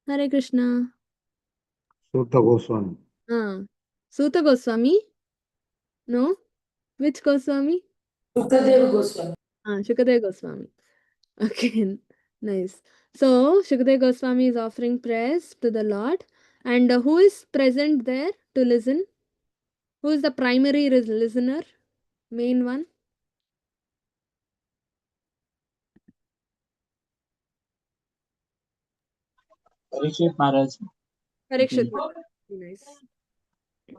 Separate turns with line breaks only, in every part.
Hare Krishna.
Sutta Goswami.
Suta Goswami? No? Which Goswami?
Shukadev Goswami.
Shukadev Goswami. Okay, nice. So, Shukadev Goswami is offering prayers to the Lord. And who is present there to listen? Who is the primary listener? Main one?
Parikshit Maharaj.
Parikshit Maharaj. Nice.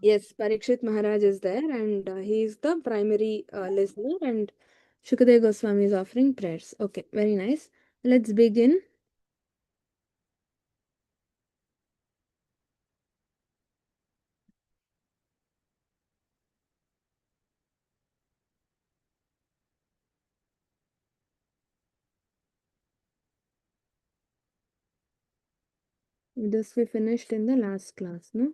Yes, Parikshit Maharaj is there and he is the primary listener and Shukadev Goswami is offering prayers. Okay, very nice. Let's begin. This we finished in the last class, no?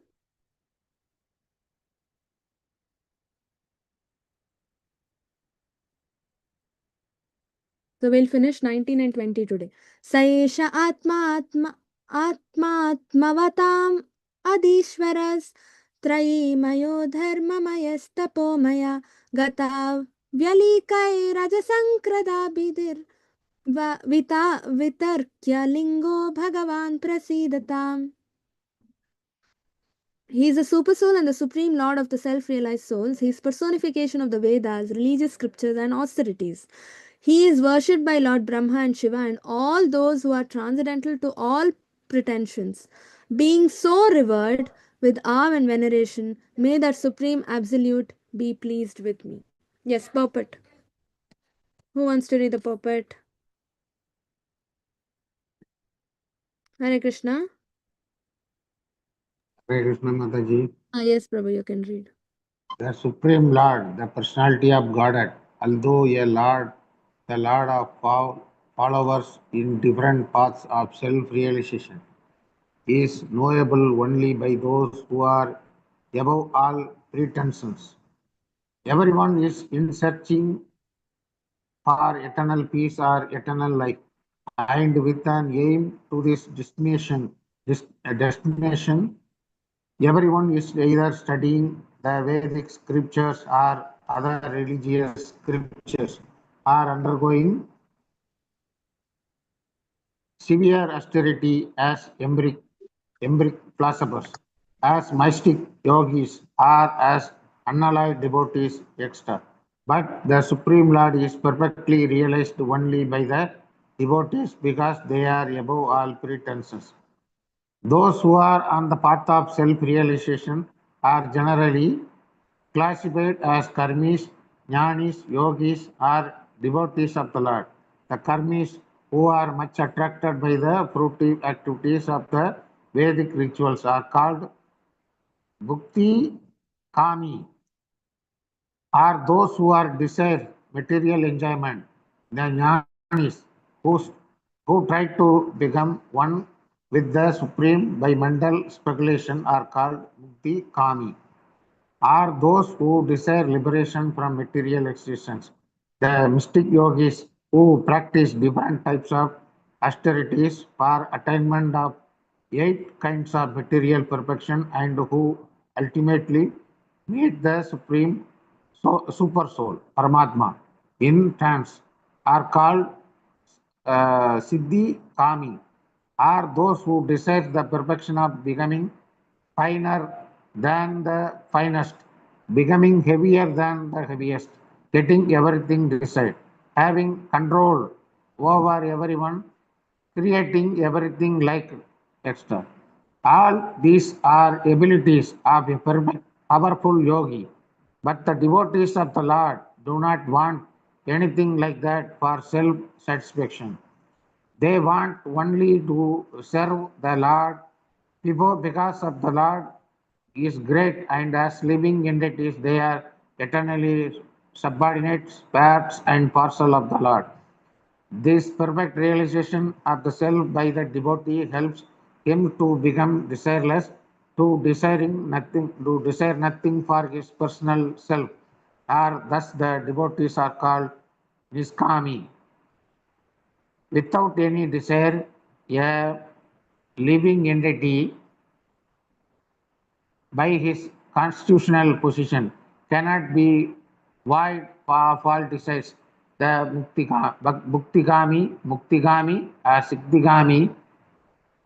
So we'll finish 19 and 20 today. Saesha Atmavatam Adishwaras Traimayo Dharmamayastapomaya Gata Vyalikai Rajasankrada Bidir Vitarkya Lingo Bhagavan Prasidatam. He is the super soul and the supreme lord of the self-realized souls. He is personification of the Vedas, religious scriptures and austerities. He is worshipped by Lord Brahma and Shiva and all those who are transcendental to all pretensions. Being so revered with awe and veneration, may that supreme absolute be pleased with me. Yes, puppet. Who wants to read the puppet? Hare Krishna.
Hare Krishna Mataji.
Yes, Prabhu, you can read.
The Supreme Lord, the personality of Godhead, although a Lord, the Lord of followers in different paths of self-realization, is knowable only by those who are above all pretensions. Everyone is in searching for eternal peace or eternal life, and with an aim to this destination, everyone is either studying the Vedic scriptures or other religious scriptures or undergoing severe austerity as empiric philosophers, as mystic yogis, or as unallied devotees, etc. But the Supreme Lord is perfectly realized only by the devotees because they are above all pretenses. Those who are on the path of self-realization are generally classified as karmis, jnanis, yogis, or devotees of the Lord. The karmis who are much attracted by the fruitive activities of the Vedic rituals are called bhakti kami, are those who are desire material enjoyment. The jnanis who, who try to become one with the Supreme by mental speculation are called bhakti kami, are those who desire liberation from material existence. The mystic yogis who practice different types of austerities for attainment of 8 kinds of material perfection and who ultimately meet the supreme super soul, Paramatma, in trance are called Siddhi Kami, are those who desire the perfection of becoming finer than the finest, becoming heavier than the heaviest, getting everything desired, having control over everyone, creating everything like extra. All these are abilities of a powerful yogi, but the devotees of the Lord do not want anything like that for self satisfaction. They want only to serve the Lord because of the Lord is great and as living entities they are eternally subordinate parts and parcel of the Lord. This perfect realization of the self by the devotee helps him to become desireless, to desire nothing for his personal self, or thus the devotees are called niskami. Without any desire, a living entity by his constitutional position cannot be void of all desires. The Muktigami, Siddhigami,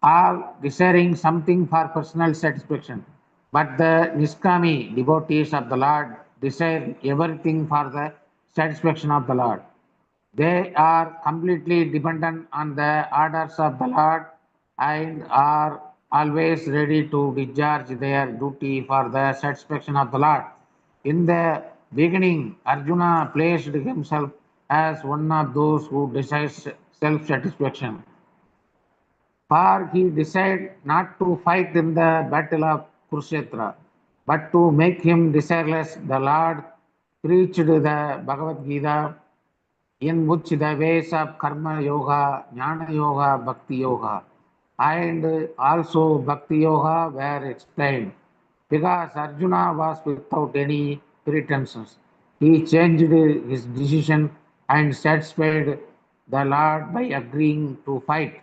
all desiring something for personal satisfaction. But the Niskami, devotees of the Lord, desire everything for the satisfaction of the Lord. They are completely dependent on the orders of the Lord and are always ready to discharge their duty for the satisfaction of the Lord. In the beginning, Arjuna placed himself as one of those who desires self-satisfaction. For he decided not to fight in the battle of Kurukshetra, but to make him desireless. The Lord preached the Bhagavad Gita, in which the ways of karma yoga, jnana yoga, bhakti yoga, and also bhakti yoga were explained. Because Arjuna was without any pretensions, he changed his decision and satisfied the Lord by agreeing to fight.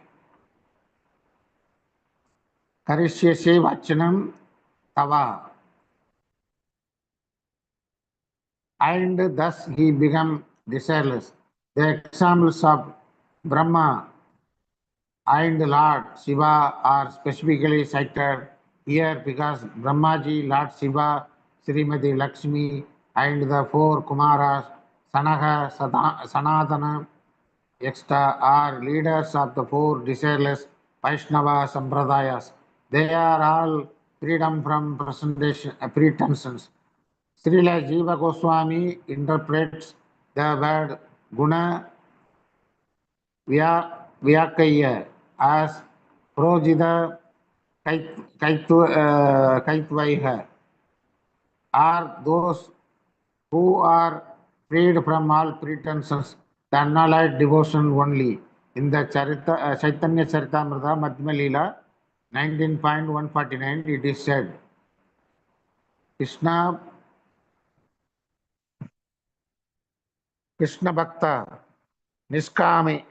Karishyase vachanam tava. And thus he became desireless. The examples of Brahma and Lord Shiva are specifically cited here because Brahmaji, Lord Shiva, Srimati Lakshmi, and the four Kumaras, Sanaha, Sanatana, etc., are leaders of the four desireless Vaishnava Sampradayas. They are all freedom from pretensions. Srila Jiva Goswami interprets the word Guna Vyakaya as Projita Kaitvaiha, are those who are freed from all pretensions, the unallied devotion only. In the Chaitanya Charitamrita Madhya Leela 19.149, it is said, Krishna Bhakta Niskama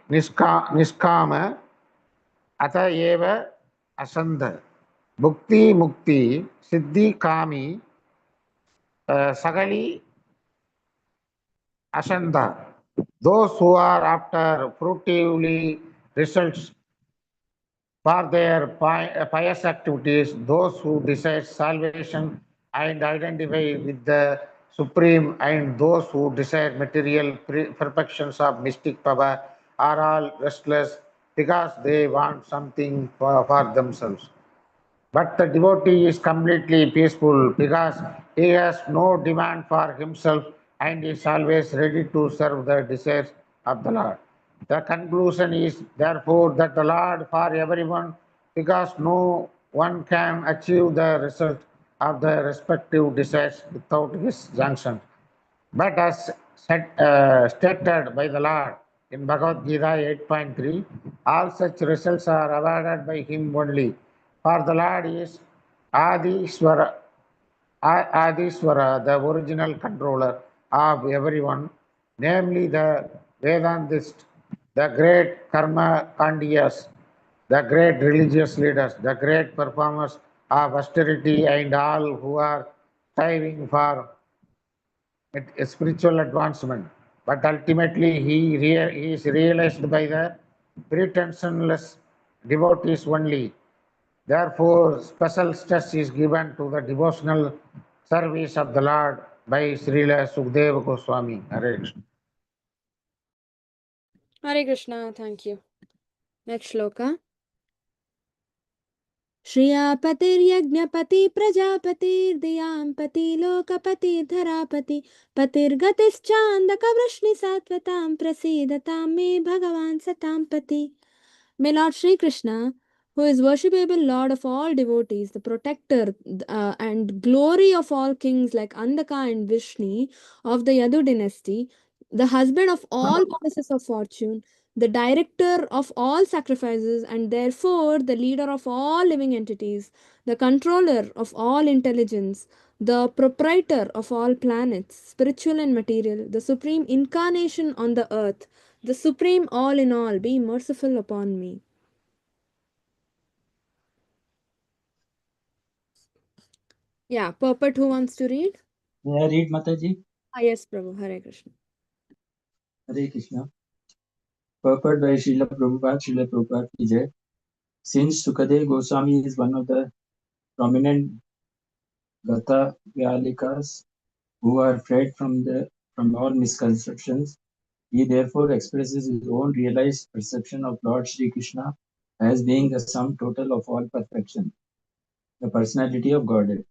Atayeva Asandha Bhukti Mukti Siddhi Kami Sagali Asanda. Those who are after fruitively results for their pious activities, those who desire salvation and identify with the Supreme, and those who desire material perfections of mystic power are all restless because they want something for themselves. But the devotee is completely peaceful because he has no demand for himself and is always ready to serve the desires of the Lord. The conclusion is therefore that the Lord for everyone, because no one can achieve the result of the respective desires without his junction. But as stated by the Lord in Bhagavad Gita 8.3, all such results are awarded by him only. For the Lord is Adiswara, the original controller of everyone, namely the Vedantist, the great karma kandiyas, the great religious leaders, the great performers of austerity, and all who are striving for a spiritual advancement. But ultimately, he is realized by the pretensionless devotees only. Therefore, special stress is given to the devotional service of the Lord by Srila Shukadev Goswami. Hare Krishna.
Hare Krishna, thank you. Next shloka. श्रियापतिर्यज्ञपति प्रजापतिर्दयाम्पति लोकपतिर्धरापति पतिर्गतिश्चान्दकवृष्णिसात्वतां प्रसीदतां मे भगवान् सतां पति. May Lord Sri Krishna, who is worshipable Lord of all devotees, the protector and glory of all kings like Andaka and Vishnu of the Yadu dynasty, the husband of all goddesses of fortune, the director of all sacrifices, and therefore the leader of all living entities, the controller of all intelligence, the proprietor of all planets, spiritual and material, the supreme incarnation on the earth, the supreme all in all, be merciful upon me. Yeah, purport, who wants to read?
May I read, Mataji?
Yes, Prabhu. Hare Krishna.
Hare Krishna. Purport by Srila Prabhupada, Srila Prabhupada ki Jai. Since Shukadev Goswami is one of the prominent Gatha Vyalikas who are freed from all misconceptions, he therefore expresses his own realized perception of Lord Sri Krishna as being the sum total of all perfection, the personality of Godhead.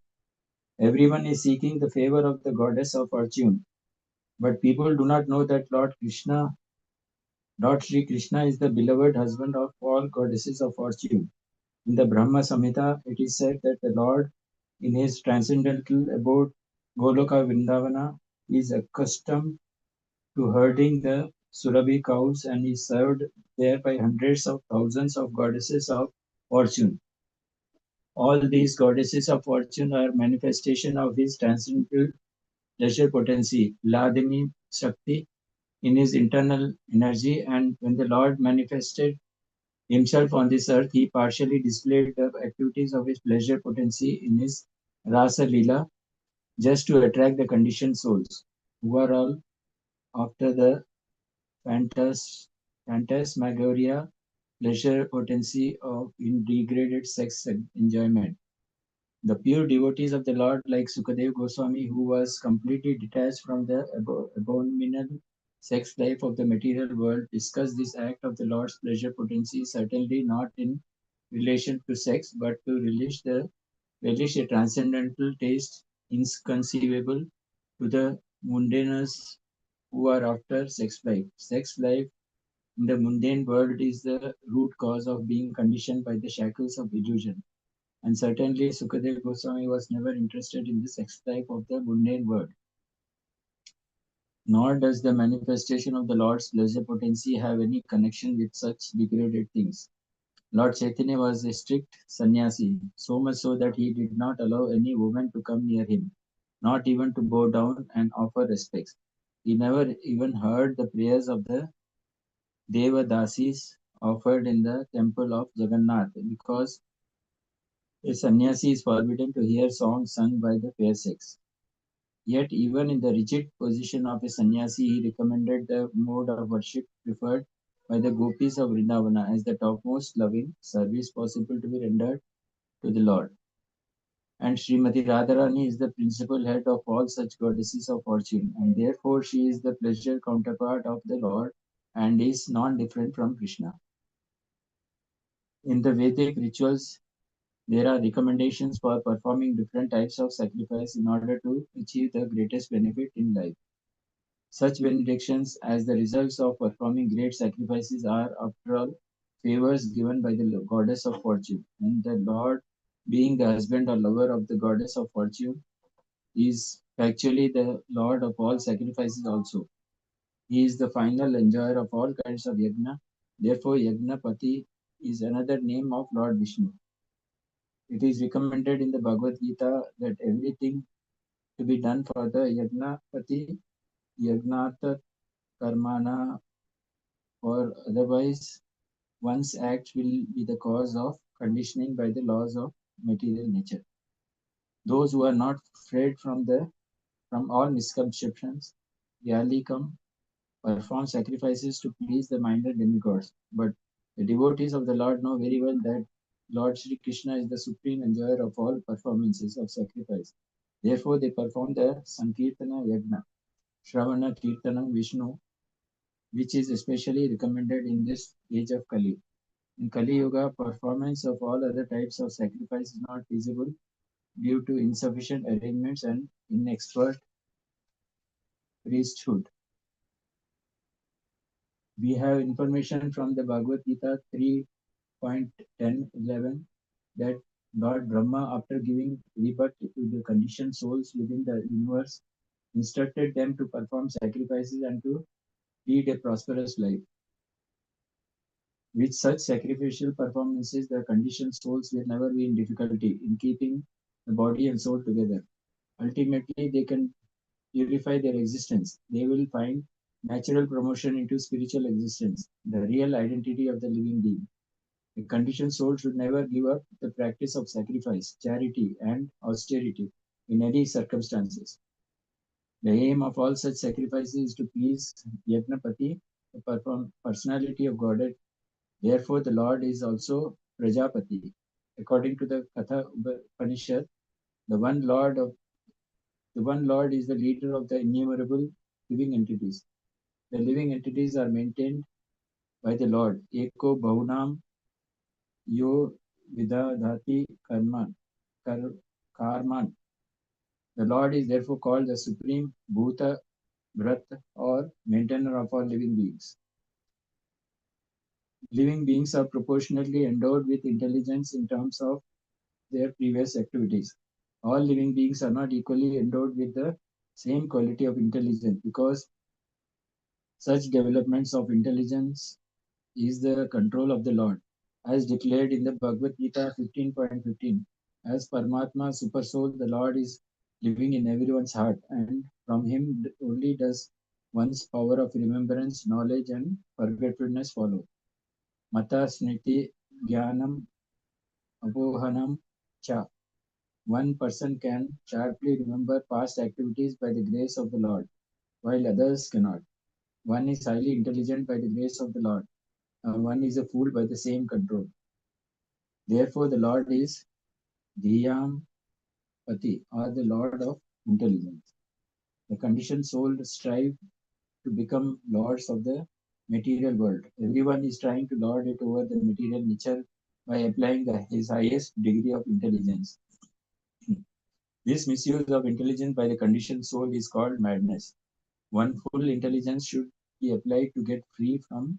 Everyone is seeking the favor of the goddess of fortune, but people do not know that Lord Sri Krishna is the beloved husband of all goddesses of fortune. In the Brahma Samhita, it is said that the Lord, in his transcendental abode, Goloka Vrindavana, is accustomed to herding the Surabhi cows and is served there by hundreds of thousands of goddesses of fortune. All these goddesses of fortune are manifestation of his transcendental pleasure potency, Ladini Shakti, in his internal energy, and when the Lord manifested himself on this earth, he partially displayed the activities of his pleasure potency in his Rasa Leela just to attract the conditioned souls, who are all after the phantasmagoria pleasure potency of in degraded sex enjoyment. The pure devotees of the Lord, like Sukadev Goswami, who was completely detached from the abominable sex life of the material world, discuss this act of the Lord's pleasure potency, certainly not in relation to sex, but to relish a transcendental taste inconceivable to the mundaners who are after sex life. Sex life in the mundane world is the root cause of being conditioned by the shackles of illusion. And certainly Sukadev Goswami was never interested in the sex life of the mundane world. Nor does the manifestation of the Lord's pleasure potency have any connection with such degraded things. Lord Chaitanya was a strict sannyasi, so much so that he did not allow any woman to come near him, not even to bow down and offer respects. He never even heard the prayers of the Devadasis offered in the temple of Jagannath, because a sannyasi is forbidden to hear songs sung by the fair sex. Yet, even in the rigid position of a sannyasi, he recommended the mode of worship preferred by the gopis of Vrindavana as the topmost loving service possible to be rendered to the Lord. And Srimati Radharani is the principal head of all such goddesses of fortune, and therefore she is the pleasure counterpart of the Lord and is non-different from Krishna. In the Vedic rituals, there are recommendations for performing different types of sacrifice in order to achieve the greatest benefit in life. Such benedictions as the results of performing great sacrifices are, after all, favors given by the goddess of fortune. And the Lord, being the husband or lover of the goddess of fortune, is actually the Lord of all sacrifices also. He is the final enjoyer of all kinds of yajna. Therefore, Yagnapati is another name of Lord Vishnu. It is recommended in the Bhagavad Gita that everything to be done for the Yagnapati, Yagnata Karmana, or otherwise one's acts will be the cause of conditioning by the laws of material nature. Those who are not freed from all misconceptions, Yalikam, perform sacrifices to please the minded demigods. But the devotees of the Lord know very well that Lord Sri Krishna is the supreme enjoyer of all performances of sacrifice. Therefore, they perform the Sankirtana Yagna, Shravana Kirtanam Vishnu, which is especially recommended in this age of Kali. In Kali Yuga, performance of all other types of sacrifice is not feasible due to insufficient arrangements and inexpert priesthood. We have information from the Bhagavad Gita 3.10.11 that Lord Brahma, after giving rebirth to the conditioned souls within the universe, instructed them to perform sacrifices and to lead a prosperous life. With such sacrificial performances, the conditioned souls will never be in difficulty in keeping the body and soul together. Ultimately, they can purify their existence. They will find natural promotion into spiritual existence, the real identity of the living being. A conditioned soul should never give up the practice of sacrifice, charity, and austerity. in any circumstances. The aim of all such sacrifices is to please Yagnapati, the personality of Godhead. Therefore, the Lord is also Prajapati. According to the Katha Upanishad, the one Lord is the leader of the innumerable living entities. The living entities are maintained by the Lord. Eko Bhunam Yo Vidadhati Karman. The Lord is therefore called the Supreme Bhuta Bharat, or maintainer of all living beings. Living beings are proportionately endowed with intelligence in terms of their previous activities. All living beings are not equally endowed with the same quality of intelligence, because such developments of intelligence is the control of the Lord, as declared in the Bhagavad Gita 15.15. As Paramatma Supersoul, the Lord is living in everyone's heart, and from him only does one's power of remembrance, knowledge, and forgetfulness follow. Mata Sniti Jnanam Abohanam Cha. One person can sharply remember past activities by the grace of the Lord, while others cannot. One is highly intelligent by the grace of the Lord, and one is a fool by the same control. Therefore, the Lord is Dhyam Pati, or the Lord of intelligence. The conditioned soul strive to become lords of the material world. Everyone is trying to lord it over the material nature by applying his highest degree of intelligence. This misuse of intelligence by the conditioned soul is called madness. One full intelligence should be applied to get free from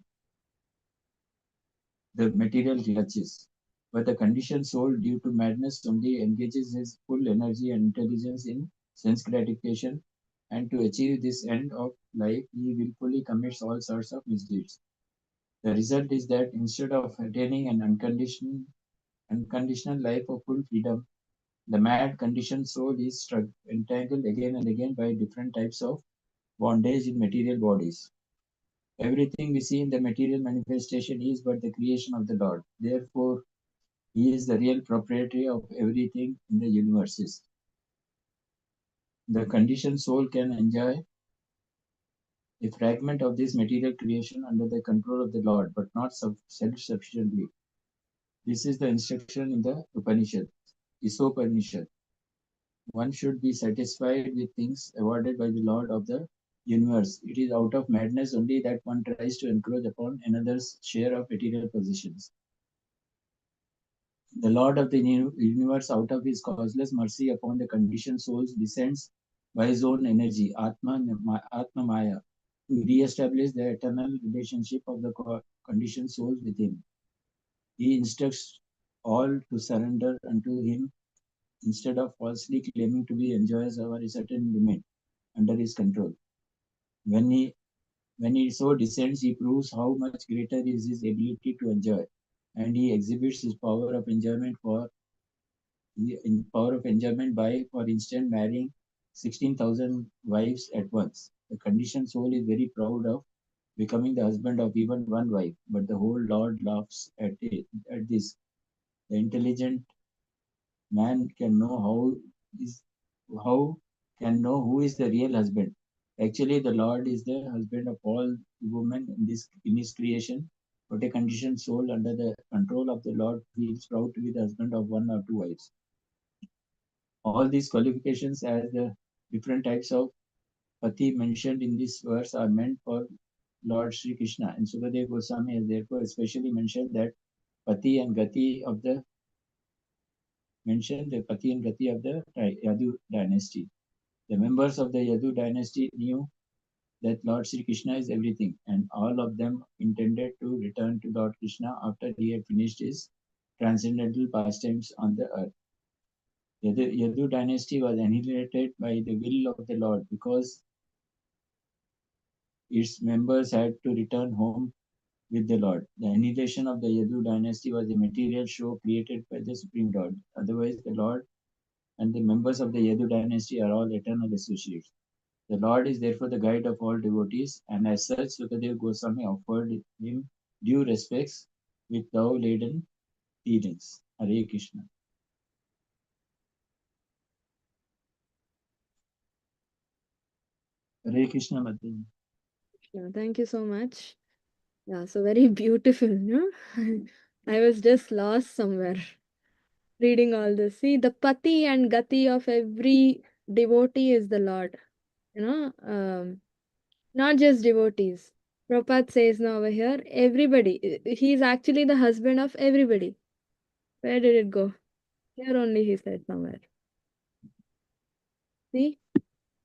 the material clutches. But the conditioned soul, due to madness, only engages his full energy and intelligence in sense gratification, and to achieve this end of life, he willfully commits all sorts of misdeeds. The result is that instead of attaining an unconditional life of full freedom, the mad conditioned soul is entangled again and again by different types of bondage in material bodies. Everything we see in the material manifestation is but the creation of the Lord. Therefore, he is the real proprietor of everything in the universes. The conditioned soul can enjoy a fragment of this material creation under the control of the Lord, but not self-sufficiently. This is the instruction in the Upanishad, Isopanishad. One should be satisfied with things awarded by the Lord of the universe. It is out of madness only that one tries to encroach upon another's share of material possessions. The Lord of the universe, out of his causeless mercy upon the conditioned souls, descends by his own energy, Atma Maya, to re-establish the eternal relationship of the conditioned souls with him. He instructs all to surrender unto him instead of falsely claiming to be enjoyers over a certain limit under his control. When he so descends, he proves how much greater is his ability to enjoy, and he exhibits his power of enjoyment by, for instance, marrying 16,000 wives at once. The conditioned soul is very proud of becoming the husband of even one wife, but the whole Lord laughs at this. The intelligent man can know how can know who is the real husband. Actually, the Lord is the husband of all women in his creation, but a conditioned soul under the control of the Lord feels proud to be the husband of one or two wives. All these qualifications as the different types of pati mentioned in this verse are meant for Lord Sri Krishna, and Shukadev Goswami has therefore especially mentioned the pati and gati of the Yadu dynasty. The members of the Yadu dynasty knew that Lord Sri Krishna is everything, and all of them intended to return to Lord Krishna after he had finished his transcendental pastimes on the earth. The Yadu dynasty was annihilated by the will of the Lord because its members had to return home with the Lord. The annihilation of the Yadu dynasty was a material show created by the Supreme Lord. Otherwise, the Lord and the members of the Yadu dynasty are all eternal associates. The Lord is therefore the guide of all devotees, and as such, Shukadev Goswami offered him due respects with love-laden feelings. Hare Krishna. Hare Krishna Mataji.
Yeah, thank you so much. Yeah, so very beautiful, no? I was just lost somewhere reading all this. See, the pati and gati of every devotee is the Lord, not just devotees. Prabhupada says now over here, everybody, he's actually the husband of everybody. Where did it go? Here only he said somewhere. See?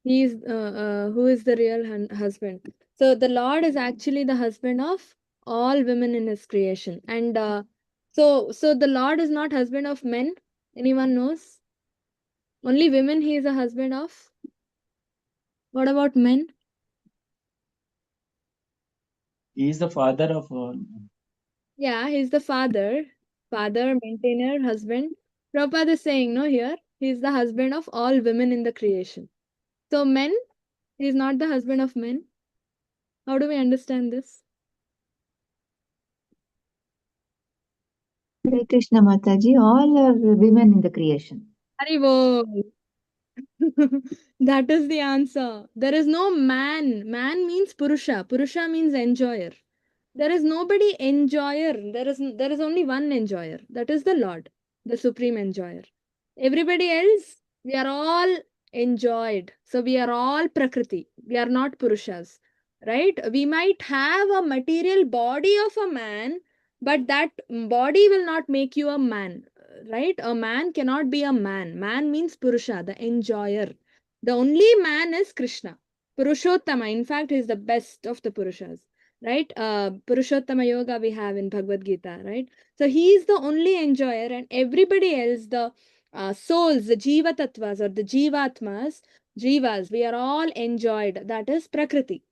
He is who is the real husband. So the Lord is actually the husband of all women in his creation. And so the Lord is not husband of men. Anyone knows? Only women he is a husband of. What about men?
He is the father of all.
Yeah, he's the father, maintainer, husband. Prabhupada is saying, no, here, he's the husband of all women in the creation. So men, he's not the husband of men. How do we understand this?
Hare Krishna Mataji, all are women in the creation.
Haribol. That is the answer. There is no man. Man means Purusha. Purusha means enjoyer. There is nobody enjoyer. There is only one enjoyer. That is the Lord, the supreme enjoyer. Everybody else, we are all enjoyed. So we are all Prakriti. We are not Purushas. Right? We might have a material body of a man, but that body will not make you a man. Right? A man cannot be a man. Man means Purusha, the enjoyer. The only man is Krishna. Purushottama. In fact, he is the best of the Purushas. Right? Purushottama Yoga we have in Bhagavad Gita. Right? So he is the only enjoyer, and everybody else, the souls, the Jiva Tattvas or the Jivatmas, Jivas, we are all enjoyed. That is Prakriti.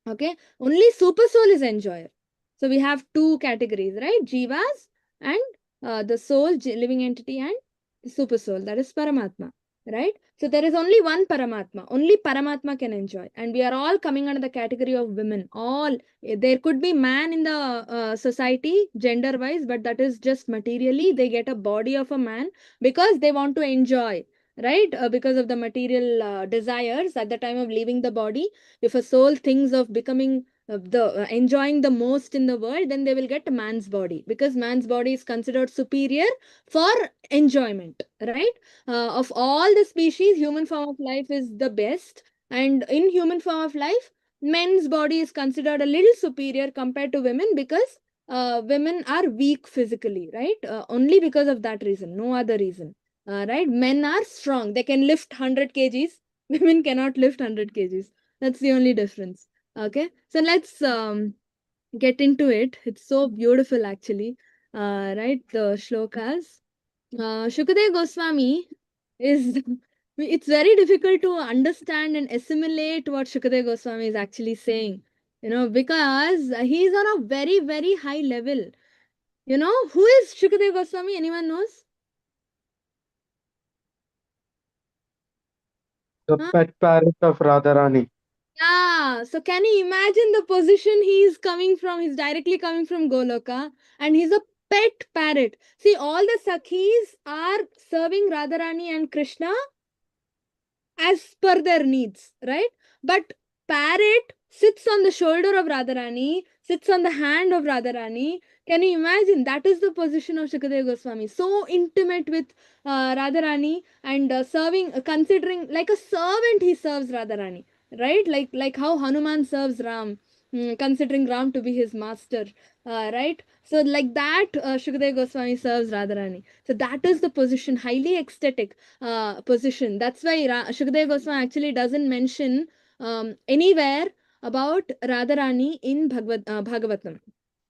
Okay, only super soul is enjoyer. So we have two categories, right? Jivas and the soul, living entity, and the super soul, that is Paramatma, right? So there is only one Paramatma. Only Paramatma can enjoy, and we are all coming under the category of women. All there could be man in the society, gender wise, but that is just materially they get a body of a man because they want to enjoy, right? Because of the material desires at the time of leaving the body. If a soul thinks of becoming enjoying the most in the world, then they will get a man's body, because man's body is considered superior for enjoyment, right? Of all the species, human form of life is the best, and in human form of life, men's body is considered a little superior compared to women, because women are weak physically, right? Only because of that reason, no other reason. Right? Men are strong, they can lift 100 kgs. Women cannot lift 100 kgs. That's the only difference. Okay, so let's get into it. It's so beautiful, actually. Right, the shlokas. Shukadev Goswami is. It's very difficult to understand and assimilate what Shukadev Goswami is actually saying. Because he's on a very, very high level. Who is Shukadev Goswami? Anyone knows?
The
Huh?
pet parrot of Radharani.
Yeah, so can you imagine the position he is coming from? He's directly coming from Goloka, and he's a pet parrot. See, all the Sakhis are serving Radharani and Krishna as per their needs, right? But parrot sits on the shoulder of Radharani, sits on the hand of Radharani. Can you imagine? That is the position of Shukadev Goswami. So intimate with Radharani, and serving, considering like a servant, he serves Radharani, right? Like how Hanuman serves Ram, considering Ram to be his master, right? So like that, Shukadev Goswami serves Radharani. So that is the position, highly ecstatic position. That's why Shukadev Goswami actually doesn't mention anywhere about Radharani in Bhagavatam.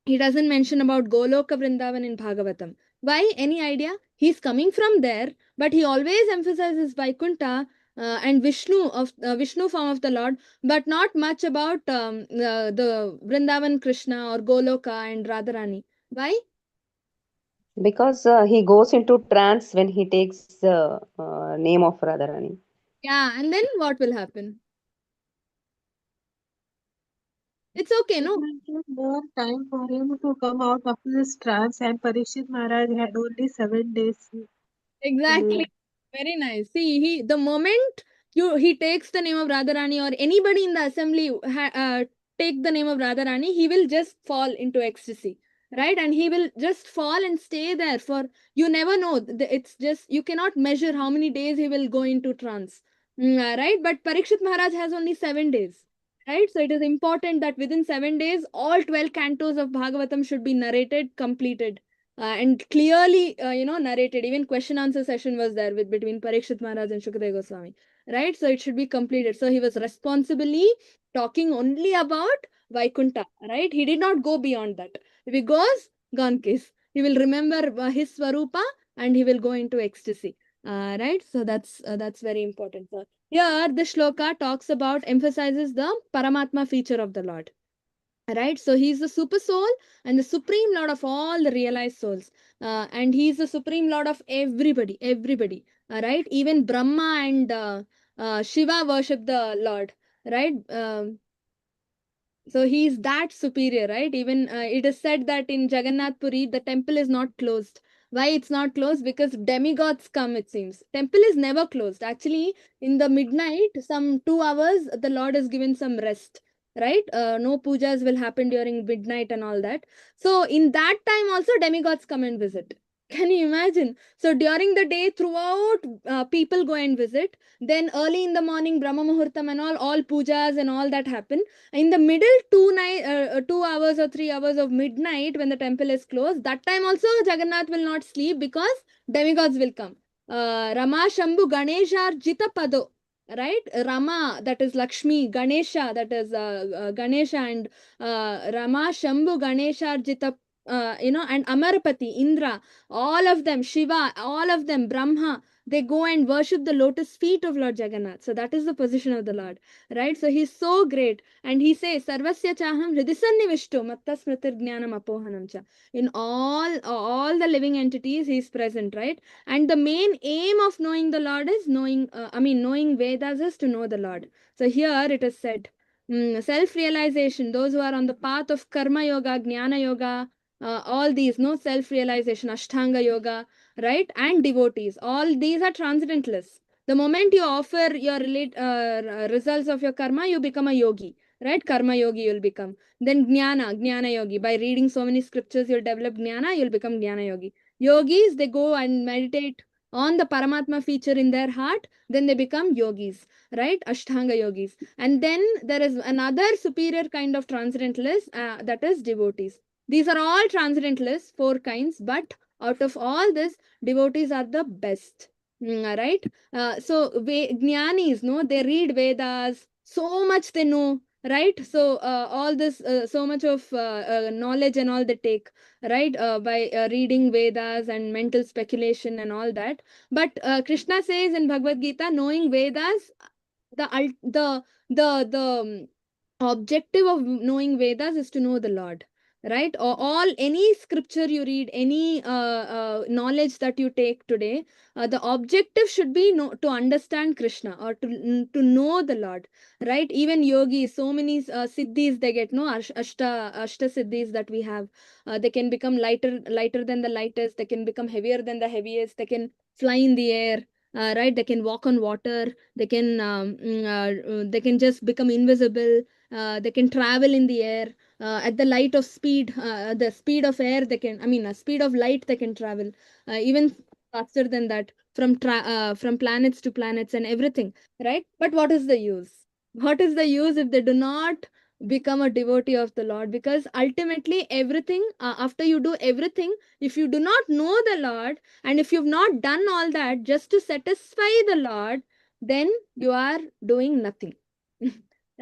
He doesn't mention about Goloka Vrindavan in Bhagavatam. Why? Any idea? He's coming from there, but he always emphasizes Vaikuntha and Vishnu of Vishnu form of the Lord, but not much about the Vrindavan Krishna or Goloka and Radharani. Why?
Because he goes into trance when he takes the name of Radharani.
Yeah, and then what will happen? It's okay,
It
no?
will take more time for him to come out of this trance, and Parikshit Maharaj had only 7 days to
Exactly.
live.
Very nice. See, the moment he takes the name of Radharani, or anybody in the assembly take the name of Radharani, he will just fall into ecstasy, right? And he will just fall and stay there for, you never know. It's just, you cannot measure how many days he will go into trance, right? But Parikshit Maharaj has only 7 days, right? So it is important that within 7 days, all 12 cantos of Bhagavatam should be narrated, completed. And clearly, narrated. Even question answer session was there with between Parikshit Maharaj and Shukadev Goswami, right? So it should be completed. So he was responsibly talking only about Vaikunta, right? He did not go beyond that. If he goes, gone case. He will remember his Swarupa and he will go into ecstasy, right? So that's very important. So here, the shloka talks about, emphasizes the Paramatma feature of the Lord, right? So he's the super soul and the supreme lord of all the realized souls, and he's the supreme lord of everybody, right? Even Brahma and Shiva worship the Lord, right? So he is that superior, right? Even it is said that in Jagannath Puri, the temple is not closed. Why it's not closed? Because demigods come, it seems. Temple is never closed. Actually, in the midnight, some 2 hours, the Lord is given some rest, right? No pujas will happen during midnight and all that. So in that time also, demigods come and visit. Can you imagine? So during the day, throughout, people go and visit. Then early in the morning, Brahma Muhurtam and all pujas and all that happen. In the middle 2 hours or 3 hours of midnight, when the temple is closed, that time also Jagannath will not sleep, because demigods will come. Rama Shambhu Ganesha Jita Pado, right? Rama, that is Lakshmi, Ganesha, that is Ganesha, and Rama Shambhu Ganesha Jita, and Amarapati, Indra, all of them, Shiva, all of them, Brahma, they go and worship the lotus feet of Lord Jagannath. So that is the position of the Lord, right? So he's so great. And he says, Sarvasya chaham hridisannivishto matta smritir jnanam apohanam cha. In all the living entities, he is present, right? And the main aim of knowing the Lord is knowing Vedas is to know the Lord. So here it is said, self-realization, those who are on the path of karma yoga, jnana yoga, all these, no, self-realization, ashtanga yoga, right? And devotees, all these are transcendentalists. The moment you offer your results of your karma, you become a yogi, right? Karma yogi you'll become. Then jnana yogi. By reading so many scriptures, you'll develop jnana, you'll become jnana yogi. Yogis, they go and meditate on the Paramatma feature in their heart, then they become yogis, right? Ashtanga yogis. And then there is another superior kind of transcendentalist, that is devotees. These are all transcendentalists, 4 kinds, but out of all this, devotees are the best, right? So jnanis, no, they read Vedas, so much they know, right? So all this, so much of knowledge and all they take, right? By reading Vedas and mental speculation and all that. But Krishna says in Bhagavad Gita, knowing Vedas, the objective of knowing Vedas is to know the Lord, right? Or all, any scripture you read, any knowledge that you take today, the objective should be to understand Krishna, or to know the Lord, right? Even yogis, so many siddhis they get, no, ashta siddhis that we have. They can become lighter than the lightest, they can become heavier than the heaviest, they can fly in the air, right? They can walk on water, they can just become invisible, they can travel in the air, at the light of speed, the speed of air, speed of light, they can travel, even faster than that, from planets to planets and everything, right? But what is the use? What is the use if they do not become a devotee of the Lord? Because ultimately, everything, after you do everything, if you do not know the Lord, and if you've not done all that just to satisfy the Lord, then you are doing nothing.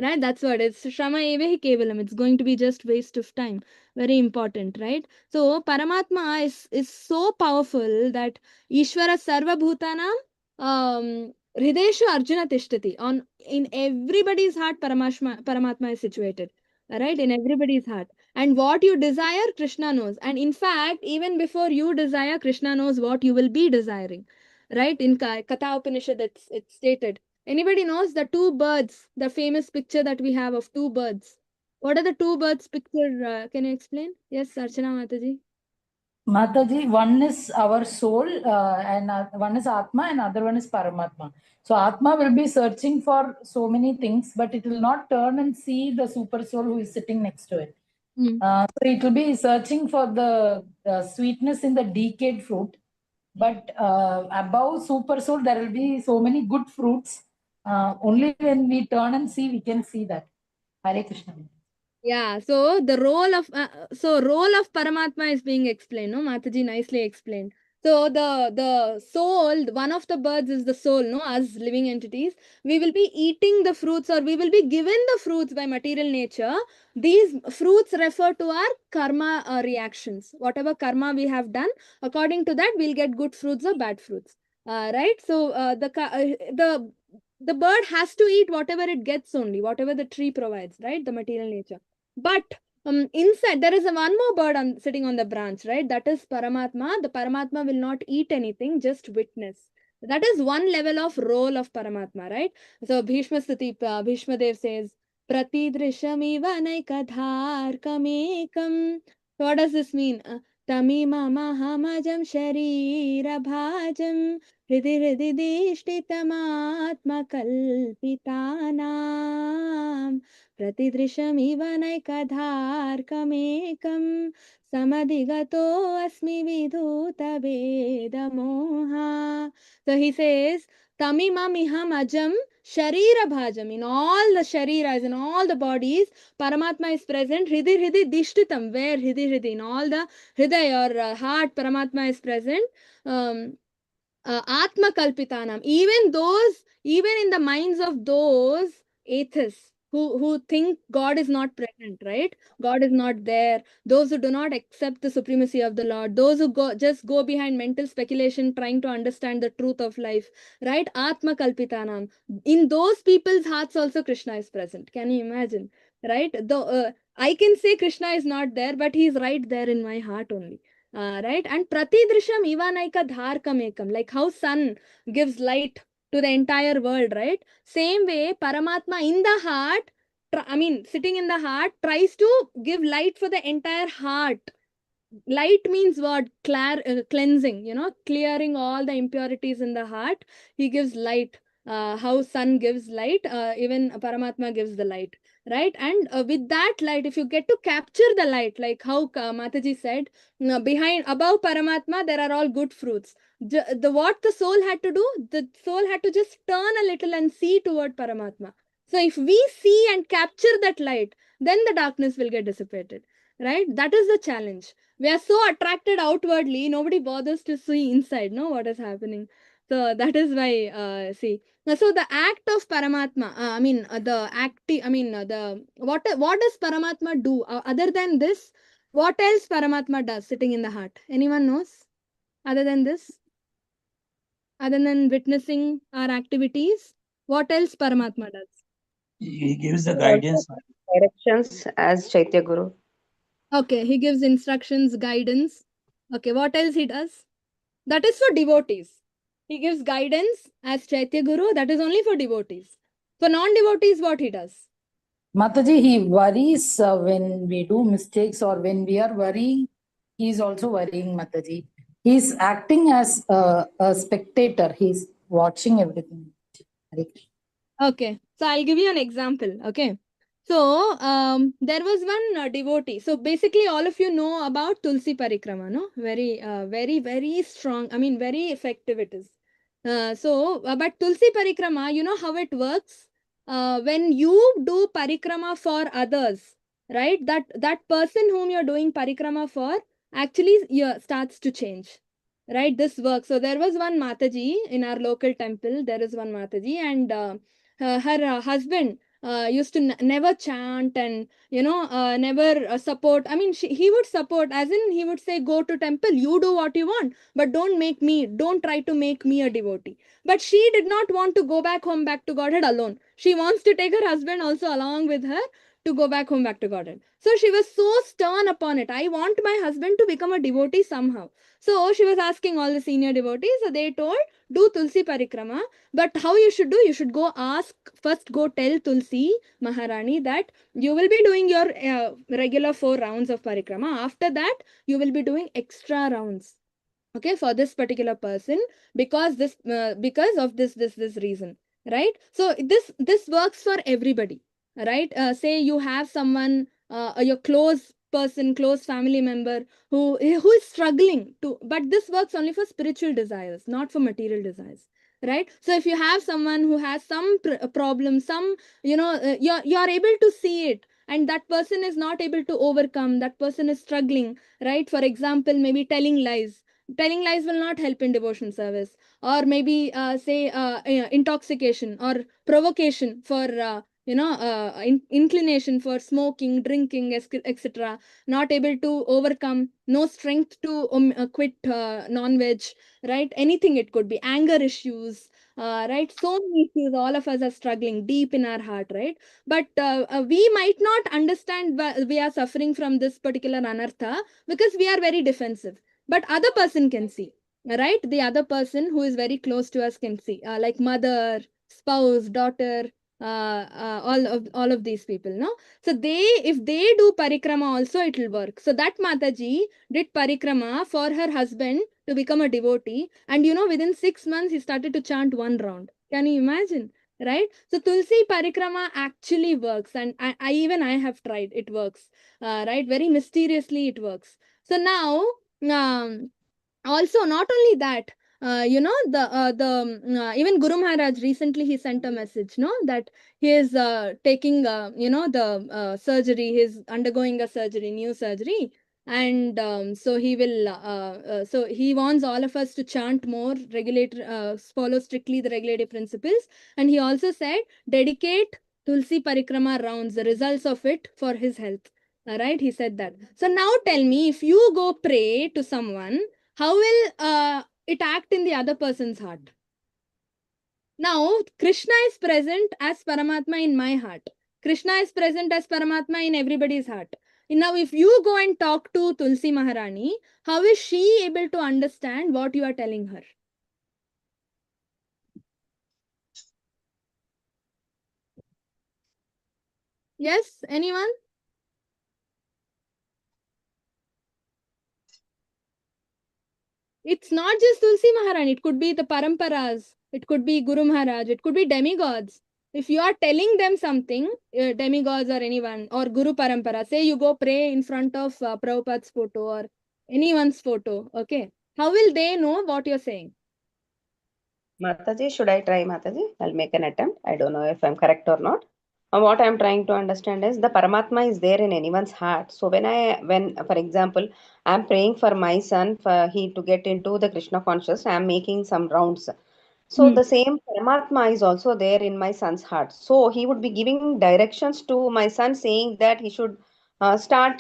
Right? That's what it's. Shrama eva hi kevalam. It's going to be just waste of time. Very important, right? So Paramatma is so powerful that Ishvara Sarva Bhutanam Hrideshu Arjuna Tishtati. In everybody's heart, Paramatma is situated. Right? In everybody's heart. And what you desire, Krishna knows. And in fact, even before you desire, Krishna knows what you will be desiring. Right? In Katha Upanishad, it's stated. Anybody knows the 2 birds, the famous picture that we have of 2 birds? What are the 2 birds picture? Can you explain? Yes, Archana Mataji.
Mataji, one is our soul, and one is Atma, and other one is Paramatma. So Atma will be searching for so many things, but it will not turn and see the super soul who is sitting next to it. So it will be searching for the sweetness in the decayed fruit. But above super soul, there will be so many good fruits. Only when we turn and see, we can see that. Hare Krishna.
Yeah, so the role of role of Paramatma is being explained, no? Mataji nicely explained. So the soul, one of the birds is the soul, no? As living entities, we will be eating the fruits, or we will be given the fruits by material nature. These fruits refer to our karma reactions. Whatever karma we have done, according to that, we'll get good fruits or bad fruits. Right? So the bird has to eat whatever it gets only, whatever the tree provides, right? The material nature. But inside, there is one more bird sitting on the branch, right? That is Paramatma. The Paramatma will not eat anything, just witness. That is one level of role of Paramatma, right? So Bhishma Stuti, Bhishma Dev says, Pratidrishamiva naikadhar kamekam. So what does this mean? Tamima mahamajam sharira bhajam hridi hridi dishtitam प्रतिदृशमिव नैकधार्कमेकं समधिगतो अस्मि विधूतभेदमोहा. So he says, Tamimamiham ajam sharira bhajam. In all the shariras, in all the bodies, Paramatma is present. Hridi hridi dishtitam. Where hridi hridi? In all the hriday or heart, Paramatma is present. Atma kalpitanam. Even in the minds of those atheists who think God is not present, right? God is not there. Those who do not accept the supremacy of the Lord. Those who just go behind mental speculation trying to understand the truth of life, right? Atma kalpitanam. In those people's hearts also Krishna is present. Can you imagine? Right? I can say Krishna is not there, but he is right there in my heart only. Right? And pratidrisham ivanaika dharkamekam, like how sun gives light to the entire world, right? Same way, Paramatma in the heart, sitting in the heart, tries to give light for the entire heart. Light means what? Cleansing, clearing all the impurities in the heart. He gives light. How sun gives light, even Paramatma gives the light, right? And with that light, if you get to capture the light, like how Mataji said, above Paramatma, there are all good fruits. What the soul had to do, the soul had to just turn a little and see toward Paramatma. So if we see and capture that light, then the darkness will get dissipated, right? That is the challenge. We are so attracted outwardly, nobody bothers to see inside, no, what is happening. So that is why, see. So the act of Paramatma, what does Paramatma do? Other than this, what else Paramatma does sitting in the heart? Anyone knows? Other than this? Other than witnessing our activities, what else Paramatma does?
He gives the
Also
guidance.
directions as Chaitya Guru.
Okay, he gives instructions, guidance. Okay, what else he does? That is for devotees. He gives guidance as Chaitya Guru. That is only for devotees. For non-devotees, what he does?
Mataji, he worries when we do mistakes or when we are worrying, he is also worrying, Mataji. He is acting as a spectator. He is watching everything.
Okay, so I'll give you an example. Okay, so there was one devotee. So basically, all of you know about Tulsi Parikrama, no? Very strong. Very effective it is. But Tulsi Parikrama, you know how it works? When you do Parikrama for others, right? That person whom you're doing Parikrama for actually starts to change. Right, this works. So there was one Mataji in our local temple. There is one Mataji, and her husband used to never chant and never support. He would support, as in he would say, go to temple, you do what you want, but don't try to make me a devotee. But she did not want to go back home, back to Godhead alone. She wants to take her husband also along with her to go back home, back to Godhead. So she was so stern upon it. I want my husband to become a devotee somehow. So she was asking all the senior devotees. So they told, do Tulsi Parikrama. But how you should do? You should go ask, first go tell Tulsi Maharani that you will be doing your regular 4 rounds of Parikrama. After that, you will be doing extra rounds. Okay, for this particular person, because of this reason, right? So this works for everybody, right? Say you have someone, your close person, close family member who is struggling to, but this works only for spiritual desires, not for material desires, right? So if you have someone who has some problem, some, you're able to see it, and that person is not able to overcome, that person is struggling, right? For example, maybe telling lies will not help in devotion service, or maybe say intoxication or provocation for inclination for smoking, drinking, etc., not able to overcome, no strength to quit non-veg, right? Anything, it could be anger issues, right? So many issues, all of us are struggling deep in our heart, right? But we might not understand why we are suffering from this particular anartha, because we are very defensive, but other person can see, right? The other person who is very close to us can see, like mother, spouse, daughter, all of these people, no? So if they do parikrama also, it will work. So that Mataji did parikrama for her husband to become a devotee, and within 6 months he started to chant 1 round. Can you imagine? Right? So Tulsi parikrama actually works, and I have tried. It works, right? Very mysteriously it works. So now, also, not only that, even Guru Maharaj recently, he sent a message, no, that he is taking the surgery, he's undergoing a surgery, new surgery, and so he will so he wants all of us to chant more, follow strictly the regulative principles, and he also said dedicate Tulsi Parikrama rounds, the results of it, for his health. All right, he said that. So now tell me, if you go pray to someone, how will it act in the other person's heart? Now, Krishna is present as Paramatma in my heart. Krishna is present as Paramatma in everybody's heart. Now, if you go and talk to Tulsi Maharani, how is she able to understand what you are telling her? Yes, anyone? It's not just Tulsi Maharani. It could be the Paramparas. It could be Guru Maharaj. It could be demigods. If you are telling them something, demigods or anyone, or Guru Parampara, say you go pray in front of Prabhupada's photo or anyone's photo, okay? How will they know what you're saying?
Mataji, should I try, Mataji? I'll make an attempt. I don't know if I'm correct or not. What I'm trying to understand is the Paramatma is there in anyone's heart. So when for example, I'm praying for my son for he to get into the Krishna conscious, I'm making some rounds. So the same Paramatma is also there in my son's heart. So he would be giving directions to my son, saying that he should start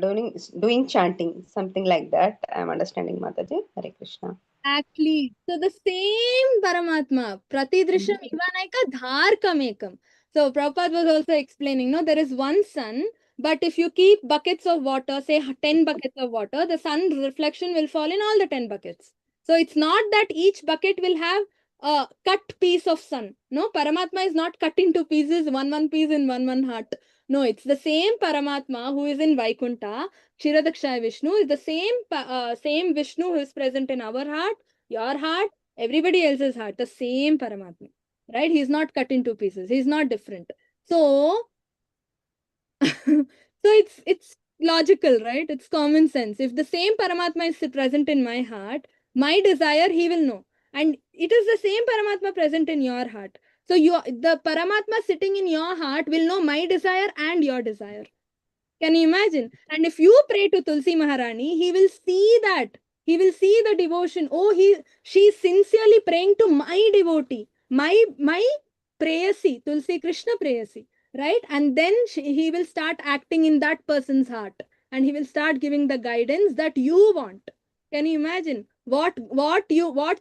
doing chanting, something like that. I'm understanding, Mataji. Hare Krishna.
Exactly. So the same Paramatma, Pratidrisham Ivanaika Dharkamekam. So Prabhupada was also explaining, no, there is one sun, but if you keep buckets of water, say 10 buckets of water, the sun reflection will fall in all the 10 buckets. So it's not that each bucket will have a cut piece of sun. No, Paramatma is not cut into pieces, one piece in one heart. No, it's the same Paramatma who is in Vaikuntha. Kshiradakshaya Vishnu is the same Vishnu who is present in our heart, your heart, everybody else's heart, the same Paramatma, right? He's not cut into pieces. He's not different. So, so it's logical, right? It's common sense. If the same Paramatma is present in my heart, my desire he will know, and it is the same Paramatma present in your heart. So the Paramatma sitting in your heart will know my desire and your desire. Can you imagine? And if you pray to Tulsi Maharani, he will see that. He will see the devotion. Oh, she's sincerely praying to my devotee, my prayasi, Tulsi Krishna prayasi, right? And then he will start acting in that person's heart, and he will start giving the guidance that you want. Can you imagine what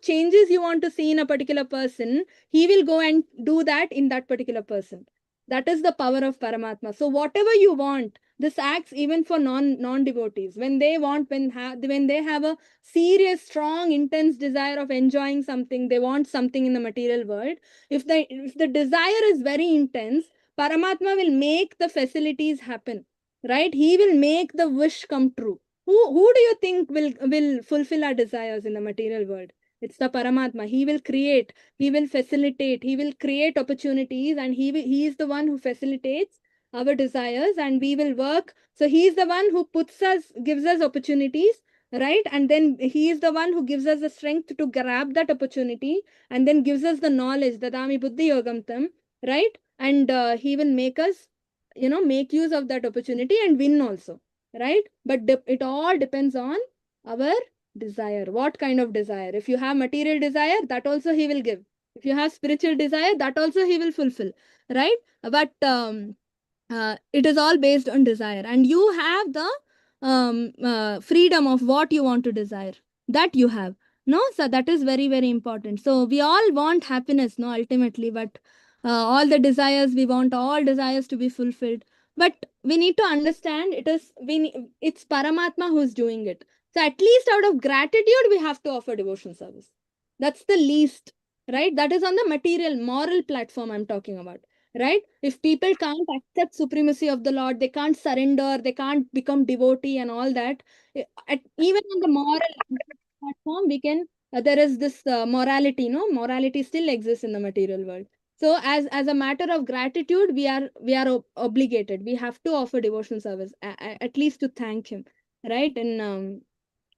changes you want to see in a particular person? He will go and do that in that particular person. That is the power of Paramatma. So whatever you want, this acts even for non devotees. When they want, when they have a serious, strong, intense desire of enjoying something, they want something in the material world. If the desire is very intense, Paramatma will make the facilities happen. Right? He will make the wish come true. Who do you think will fulfill our desires in the material world? It's the Paramatma. He will create, he will facilitate, he will create opportunities, and he is the one who facilitates our desires, and we will work. So he is the one who gives us opportunities, right? And then he is the one who gives us the strength to grab that opportunity, and then gives us the knowledge, dadami buddhi yogam tam, right? And he will make us, make use of that opportunity and win also, right? But it all depends on our desire. What kind of desire? If you have material desire, that also he will give. If you have spiritual desire, that also he will fulfill, right? But it is all based on desire, and you have the freedom of what you want to desire. That you have. No, so that is very, very important. So we all want happiness, no, ultimately, but all the desires, we want all desires to be fulfilled. But we need to understand it's Paramatma who's doing it. So at least out of gratitude, we have to offer devotion service. That's the least, right? That is on the material, moral platform I'm talking about, right? If people can't accept supremacy of the Lord, they can't surrender, they can't become devotee and all that. Even on the moral platform, we can. There is this morality, no? Morality still exists in the material world. So as a matter of gratitude, we are obligated. We have to offer devotional service, at least to thank him, right? And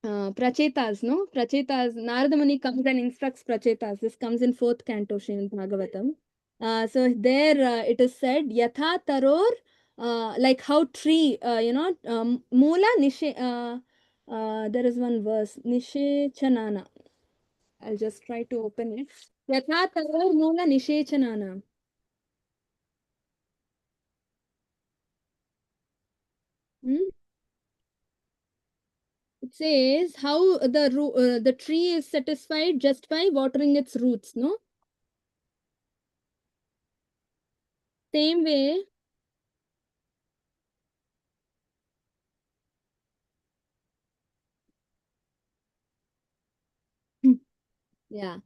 Prachetas, no? Prachetas, Narada Muni comes and instructs Prachetas. This comes in 4th canto, Srimad Bhagavatam. So there it is said, Yatha Taror, like how tree, Mula Nishe, there is one verse, Nishe Chanana. I'll just try to open it. Yatha Taror Mula Nishe Chanana. It says how the tree is satisfied just by watering its roots, no? Same way, yeah.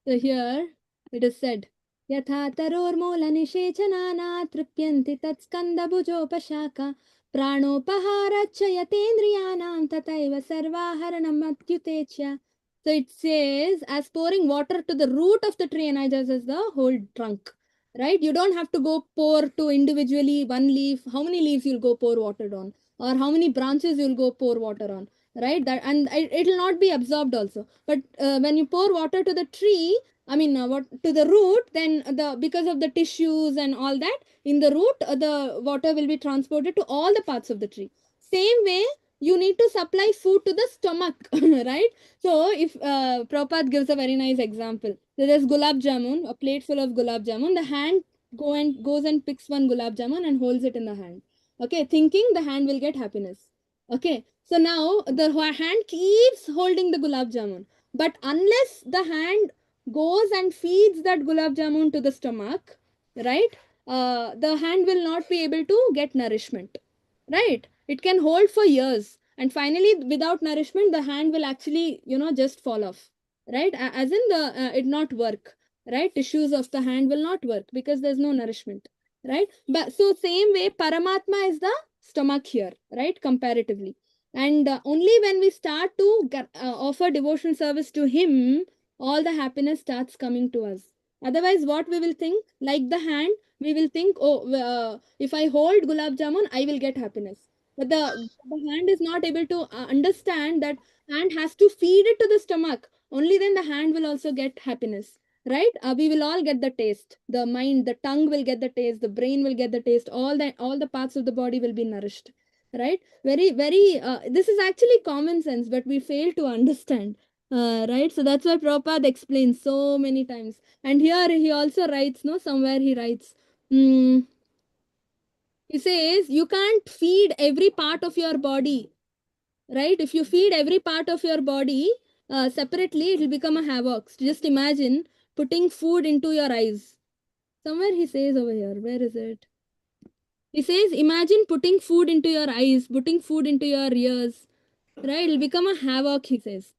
So here it is said, Yatha tarormola nishechanana tripyanti tatskandabhujopashaka pranopaharachayatendriyanam tataiva sarvaharanam atyutechya. So it says, as pouring water to the root of the tree energizes the whole trunk, right? You don't have to go pour to individually one leaf, how many leaves you'll go pour water on, or how many branches you'll go pour water on, right? That, and it will not be absorbed also. But when you pour water to the tree, I mean, what to the root, then because of the tissues and all that in the root, the water will be transported to all the parts of the tree. Same way, you need to supply food to the stomach, right? So if Prabhupada gives a very nice example. So there's gulab jamun, a plate full of gulab jamun. The hand goes and picks one gulab jamun and holds it in the hand. Okay, thinking the hand will get happiness. Okay, so now the hand keeps holding the gulab jamun, but unless the hand goes and feeds that gulab jamun to the stomach, right? The hand will not be able to get nourishment, right? It can hold for years, and finally, without nourishment, the hand will actually, just fall off, right? As in it not work, right? Tissues of the hand will not work because there's no nourishment, right? But so same way, Paramatma is the stomach here, right? Comparatively. And only when we start to offer devotional service to him, all the happiness starts coming to us. Otherwise, what we will think, like the hand, we will think, oh, if I hold gulab jamun, I will get happiness. But the hand is not able to understand that hand has to feed it to the stomach. Only then the hand will also get happiness, right? We will all get the taste. The mind, the tongue will get the taste. The brain will get the taste. All the parts of the body will be nourished, right? Very, very. This is actually common sense, but we fail to understand. Right, so that's why Prabhupada explains so many times. And here he also writes, no, somewhere he writes, he says, you can't feed every part of your body, right? If you feed every part of your body separately, it will become a havoc. Just imagine putting food into your eyes. Somewhere he says over here. Where is it? He says, imagine putting food into your eyes, putting food into your ears. Right? It'll become a havoc, he says.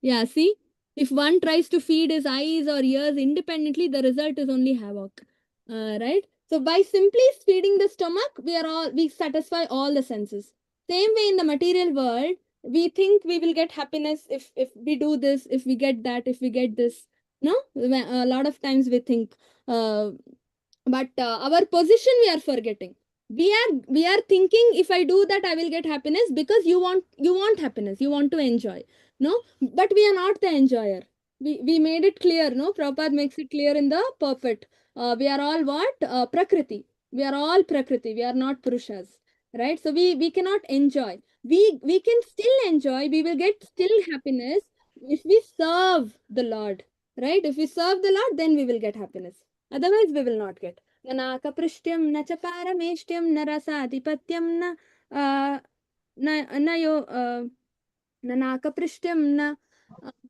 Yeah, see? If one tries to feed his eyes or ears independently, the result is only havoc. Right? So by simply feeding the stomach, we satisfy all the senses. Same way in the material world, we think we will get happiness if we do this, if we get that, if we get this. No? A lot of times we think, but our position we are forgetting. We are thinking if I do that I will get happiness because you want happiness, you want to enjoy. No, but we are not the enjoyer. We made it clear. No, Prabhupada makes it clear in the purport. We are all what? Prakriti. We are all Prakriti. We are not Purushas. Right? So we cannot enjoy. We can still enjoy. We will get still happiness if we serve the Lord. Right? If we serve the Lord, then we will get happiness. Otherwise, we will not get. न नाकपृष्ट्यं न च पारमेष्ट्यं न रसाधिपत्यं न नाकपृष्ट्यं न.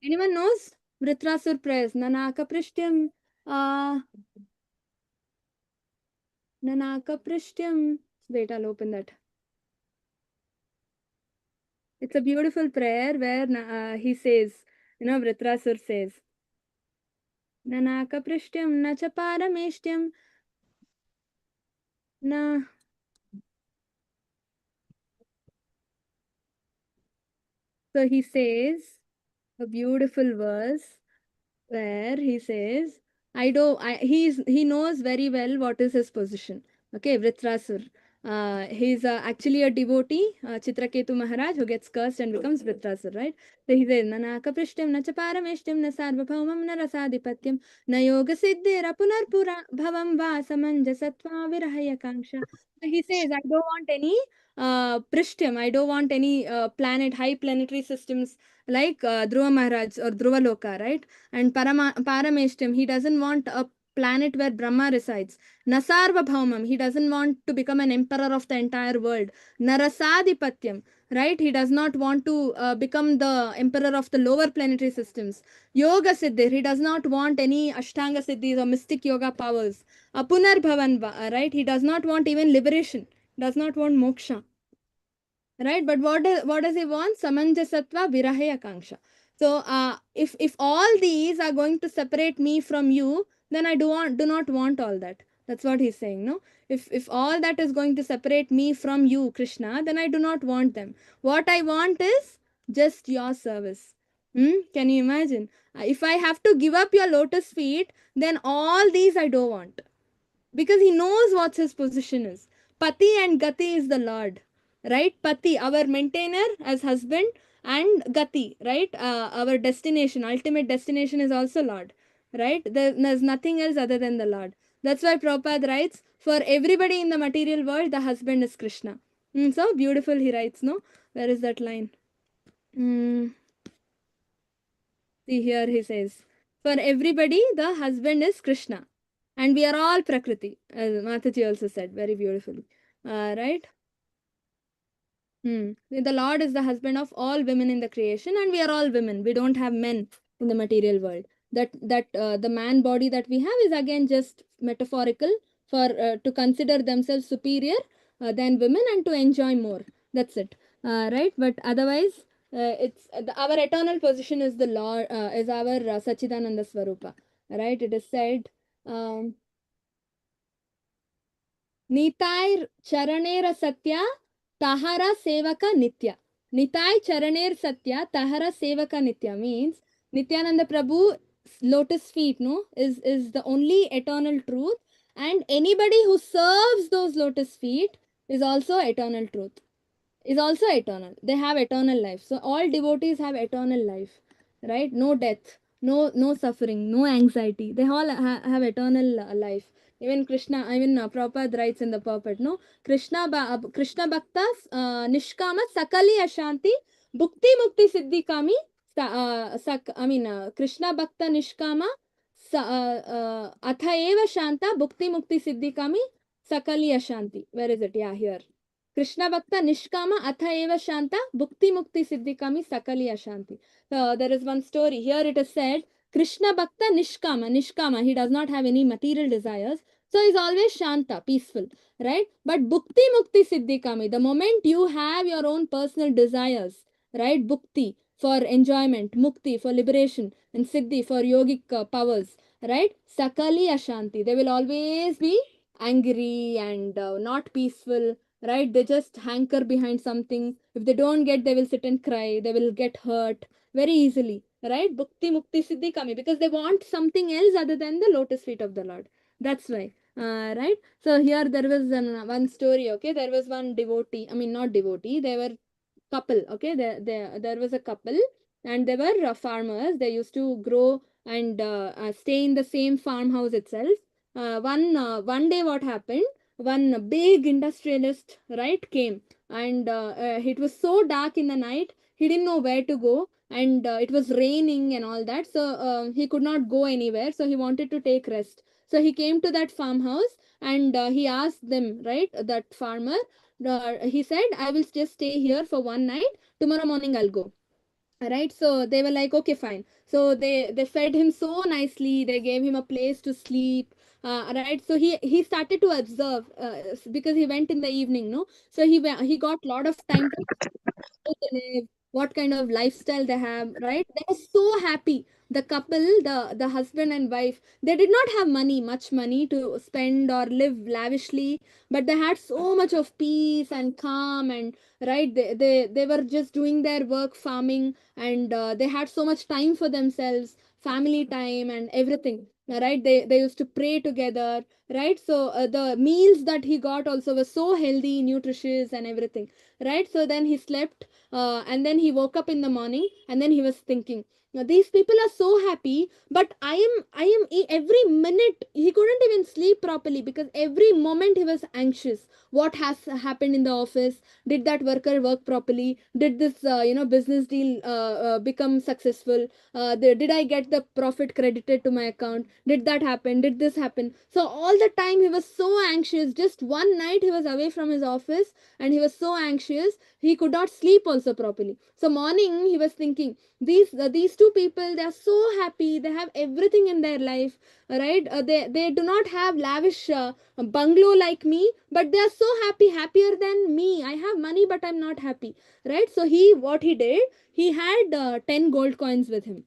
Anyone knows Vritrasur prayers? न नाकपृष्ट्यं न नाकपृष्ट्यं. Wait, I'll open that. It's a beautiful prayer where he says, Vritrasur says, न नाकपृष्ट्यं न च पारमेष्ट्यं न. So he says a beautiful verse where he says, he knows very well what is his position. Okay, Vritrasur. He's actually a devotee, Chitraketu Maharaj, who gets cursed and becomes Vritrasur, right? So he says, Nanaka Prishtim, na Chaparameshtim, na Sarvabhaumam, na Rasadhipatyam, na Yoga Siddhira Punarpura Bhavam Vasamanjasatva Virahaya Kanksha. So he says, I don't want any Prishtim, I don't want any high planetary systems like Dhruva Maharaj or Dhruva Loka, right? And Parameshtim, he doesn't want a planet where Brahma resides. Nasarva Bhaumam, he doesn't want to become an emperor of the entire world. Narasadhipatyam, right? He does not want to become the emperor of the lower planetary systems. Yoga Siddhir, he does not want any Ashtanga Siddhis or mystic yoga powers. Apunar Bhavan, right? He does not want even liberation, does not want moksha. Right, but what does he want? Samanjasatva Virahaya Kanksha. So if all these are going to separate me from you, then I do not want all that. That's what he's saying. No, if all that is going to separate me from you, Krishna, then I do not want them. What I want is just your service. Can you imagine? If I have to give up your lotus feet, then all these I don't want, because he knows what his position is. Pati and Gati is the Lord, right? Pati, our maintainer as husband, and Gati, right? Our destination, ultimate destination is also Lord, right? There's nothing else other than the Lord. That's why Prabhupada writes, for everybody in the material world, the husband is Krishna. So beautiful he writes, no? Where is that line? See here he says, for everybody, the husband is Krishna. And we are all Prakriti, as Mataji also said very beautifully. Right? The Lord is the husband of all women in the creation, and we are all women. We don't have men in the material world. That the man body that we have is again just metaphorical for to consider themselves superior than women and to enjoy more. That's it. Right? But otherwise, it's our eternal position is the Lord, is our Sachidananda Swarupa. Right? It is said. Nitai Charaner Satya Tahara Sevaka Nitya. Nitai Charaner Satya Tahara Sevaka Nitya means Nityananda Prabhu's lotus feet, no, is the only eternal truth, and anybody who serves those lotus feet is also eternal truth, is also eternal. They have eternal life. So all devotees have eternal life, right? No death, no suffering, no anxiety. They all have eternal life. Even Krishna, Prabhupada writes in the purport, no? Krishna Bhakta Nishkama Sakali Ashanti Bhukti Mukti Siddhi Kami. Krishna Bhakta Nishkama Atha Eva Shanta Bhukti Mukti Siddhi Kami Sakali Ashanti. Where is it? Yeah, here. Krishna Bhakta Nishkama Atha Eva Shanta Bhukti Mukti Siddhi Kami Sakali Ashanti. So there is one story. Here it is said, Krishna Bhakta Nishkama, he does not have any material desires, so he's always Shanta, peaceful, right? But Bhukti Mukti Siddhi Kami, the moment you have your own personal desires, right? Bhukti for enjoyment, Mukti for liberation, and Siddhi for yogic powers, right? Sakali Ashanti, they will always be angry and not peaceful, right? They just hanker behind something. If they don't get, they will sit and cry, they will get hurt very easily, right? Bhukti Mukti Siddhi Kami, because they want something else other than the lotus feet of the Lord. That's why, right? So here there was one story, okay? There was one devotee, I mean not devotee, they were couple, okay? There was a couple, and they were farmers. They used to grow and stay in the same farmhouse itself. One day what happened, one big industrialist, right, came, and it was so dark in the night, he didn't know where to go, and it was raining and all that, so he could not go anywhere, so he wanted to take rest. So he came to that farmhouse, and he asked them, right, that farmer, he said, I will just stay here for one night, tomorrow morning I'll go, right? So they were like, okay, fine. So they fed him so nicely, they gave him a place to sleep, right? So he started to observe, because he went in the evening, no? So he got lot of time to how they live, what kind of lifestyle they have, right? They were so happy. The couple, the husband and wife, they did not have much money to spend or live lavishly, but they had so much of peace and calm, and right, they were just doing their work, farming, and they had so much time for themselves, family time and everything. Right, they used to pray together, right? So the meals that he got also were so healthy, nutritious, and everything, right? So then he slept, and then he woke up in the morning, and then he was thinking, now these people are so happy, but every minute he couldn't even sleep properly, because every moment he was anxious. What has happened in the office? Did that worker work properly? Did this business deal become successful? Did I get the profit credited to my account? Did that happen? Did this happen? So all the time he was so anxious. Just one night he was away from his office, and he was so anxious, he could not sleep also properly. So morning he was thinking, these two people, they are so happy, they have everything in their life, right? They do not have lavish bungalow like me, but they are so happy, happier than me. I have money, but I'm not happy, right? So what he did, he had 10 gold coins with him.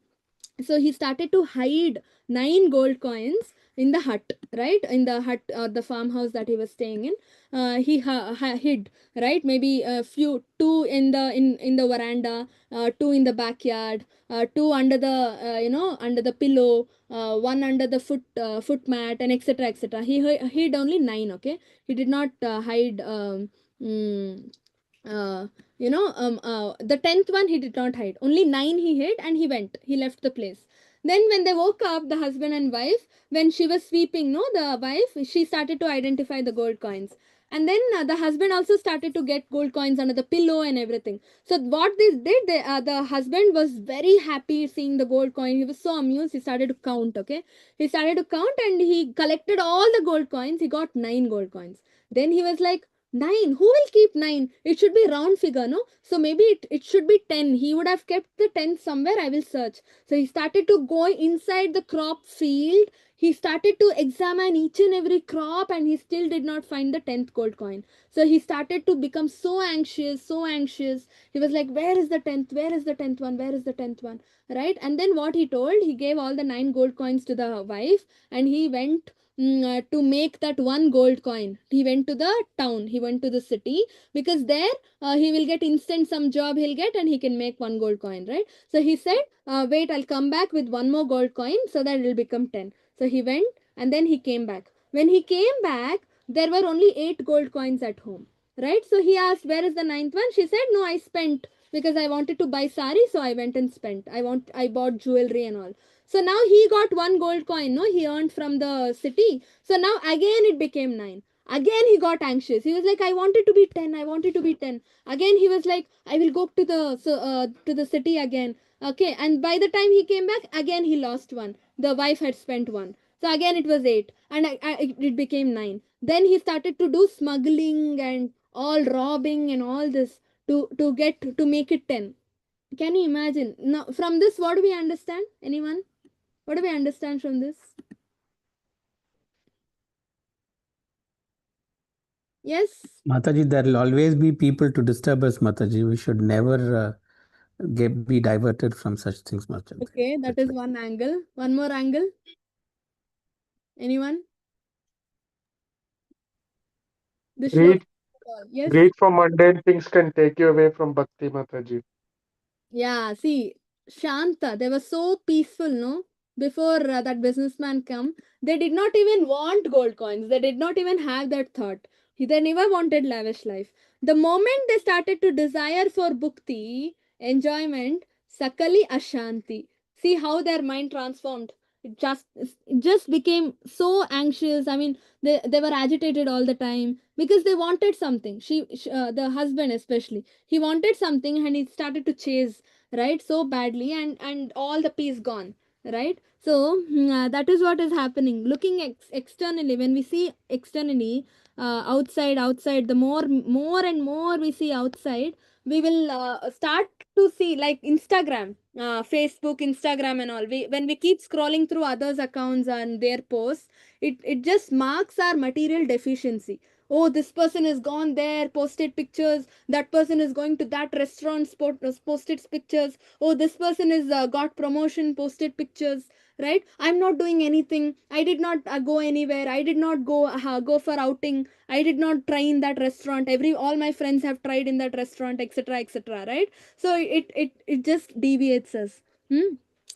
So he started to hide 9 gold coins in the hut, right? In the hut, the farmhouse that he was staying in. He hid, right? Maybe a few, two in the veranda, two in the backyard, two under the under the pillow, one under the foot mat, and etc etc. He hid only 9, okay? He did not hide mm, uh, the 10th one he did not hide, only 9 he hid, and he left the place. Then when they woke up, the husband and wife, when she was sweeping, no, the wife, she started to identify the gold coins, and then the husband also started to get gold coins under the pillow and everything. So what they did, the husband was very happy seeing the gold coin. He was so amused, he started to count, okay? He started to count, and he collected all the gold coins. He got 9 gold coins. Then he was like, 9, who will keep 9? It should be round figure, no? So maybe it should be 10. He would have kept the 10 somewhere. I will search. So he started to go inside the crop field. He started to examine each and every crop, and he still did not find the 10th gold coin. So he started to become so anxious, so anxious. He was like, where is the 10th? Where is the 10th one? Where is the 10th one? Right? And then what he told, he gave all the 9 gold coins to the wife, and he went to make that one gold coin. He went to the town, he went to the city, because there he will get instant some job he'll get, and he can make one gold coin, right? So he said, wait, I'll come back with one more gold coin, so that it will become 10. So he went, and then he came back. When he came back, there were only 8 gold coins at home, right? So he asked, where is the 9th one? She said, no, I spent, because I wanted to buy sari, so I went and spent. I bought jewelry and all. So now he got 1 gold coin, no, he earned from the city. So now again it became 9. Again he got anxious. He was like, I wanted to be 10. I wanted to be 10. Again he was like, I will go to the city again. Okay, and by the time he came back, again he lost 1. The wife had spent 1. So again it was 8, and it became 9. Then he started to do smuggling and all robbing and all this to make it 10. Can you imagine? Now, from this, what do we understand? Anyone? What do we understand from this? Yes?
Mataji, there will always be people to disturb us, Mataji. We should never be diverted from such things, Mataji.
Okay, that is one angle. One more angle? Anyone? The
Greed,
yes?
greed for mundane things can take you away from Bhakti, Mataji.
Yeah, see, Shanta, they were so peaceful, no? Before that businessman come, they did not even want gold coins. They did not even have that thought. They never wanted lavish life. The moment they started to desire for bhukti, enjoyment, sakali ashanti. See how their mind transformed. It just became so anxious. I mean, they were agitated all the time because they wanted something. The husband especially, he wanted something and he started to chase, right, so badly, and all the peace gone, right? So that is what is happening. Looking externally, when we see externally, outside, the more and more we see outside, we will start to see, like Instagram, Facebook, Instagram and all. When we keep scrolling through others accounts and their posts, it just marks our material deficiency. Oh, this person has gone there, posted pictures. That person is going to that restaurant, posted pictures. Oh, this person is got promotion, posted pictures. Right? I'm not doing anything. I did not go anywhere. I did not go for outing. I did not try in that restaurant. All my friends have tried in that restaurant, etc., etc. Right? So it just deviates us.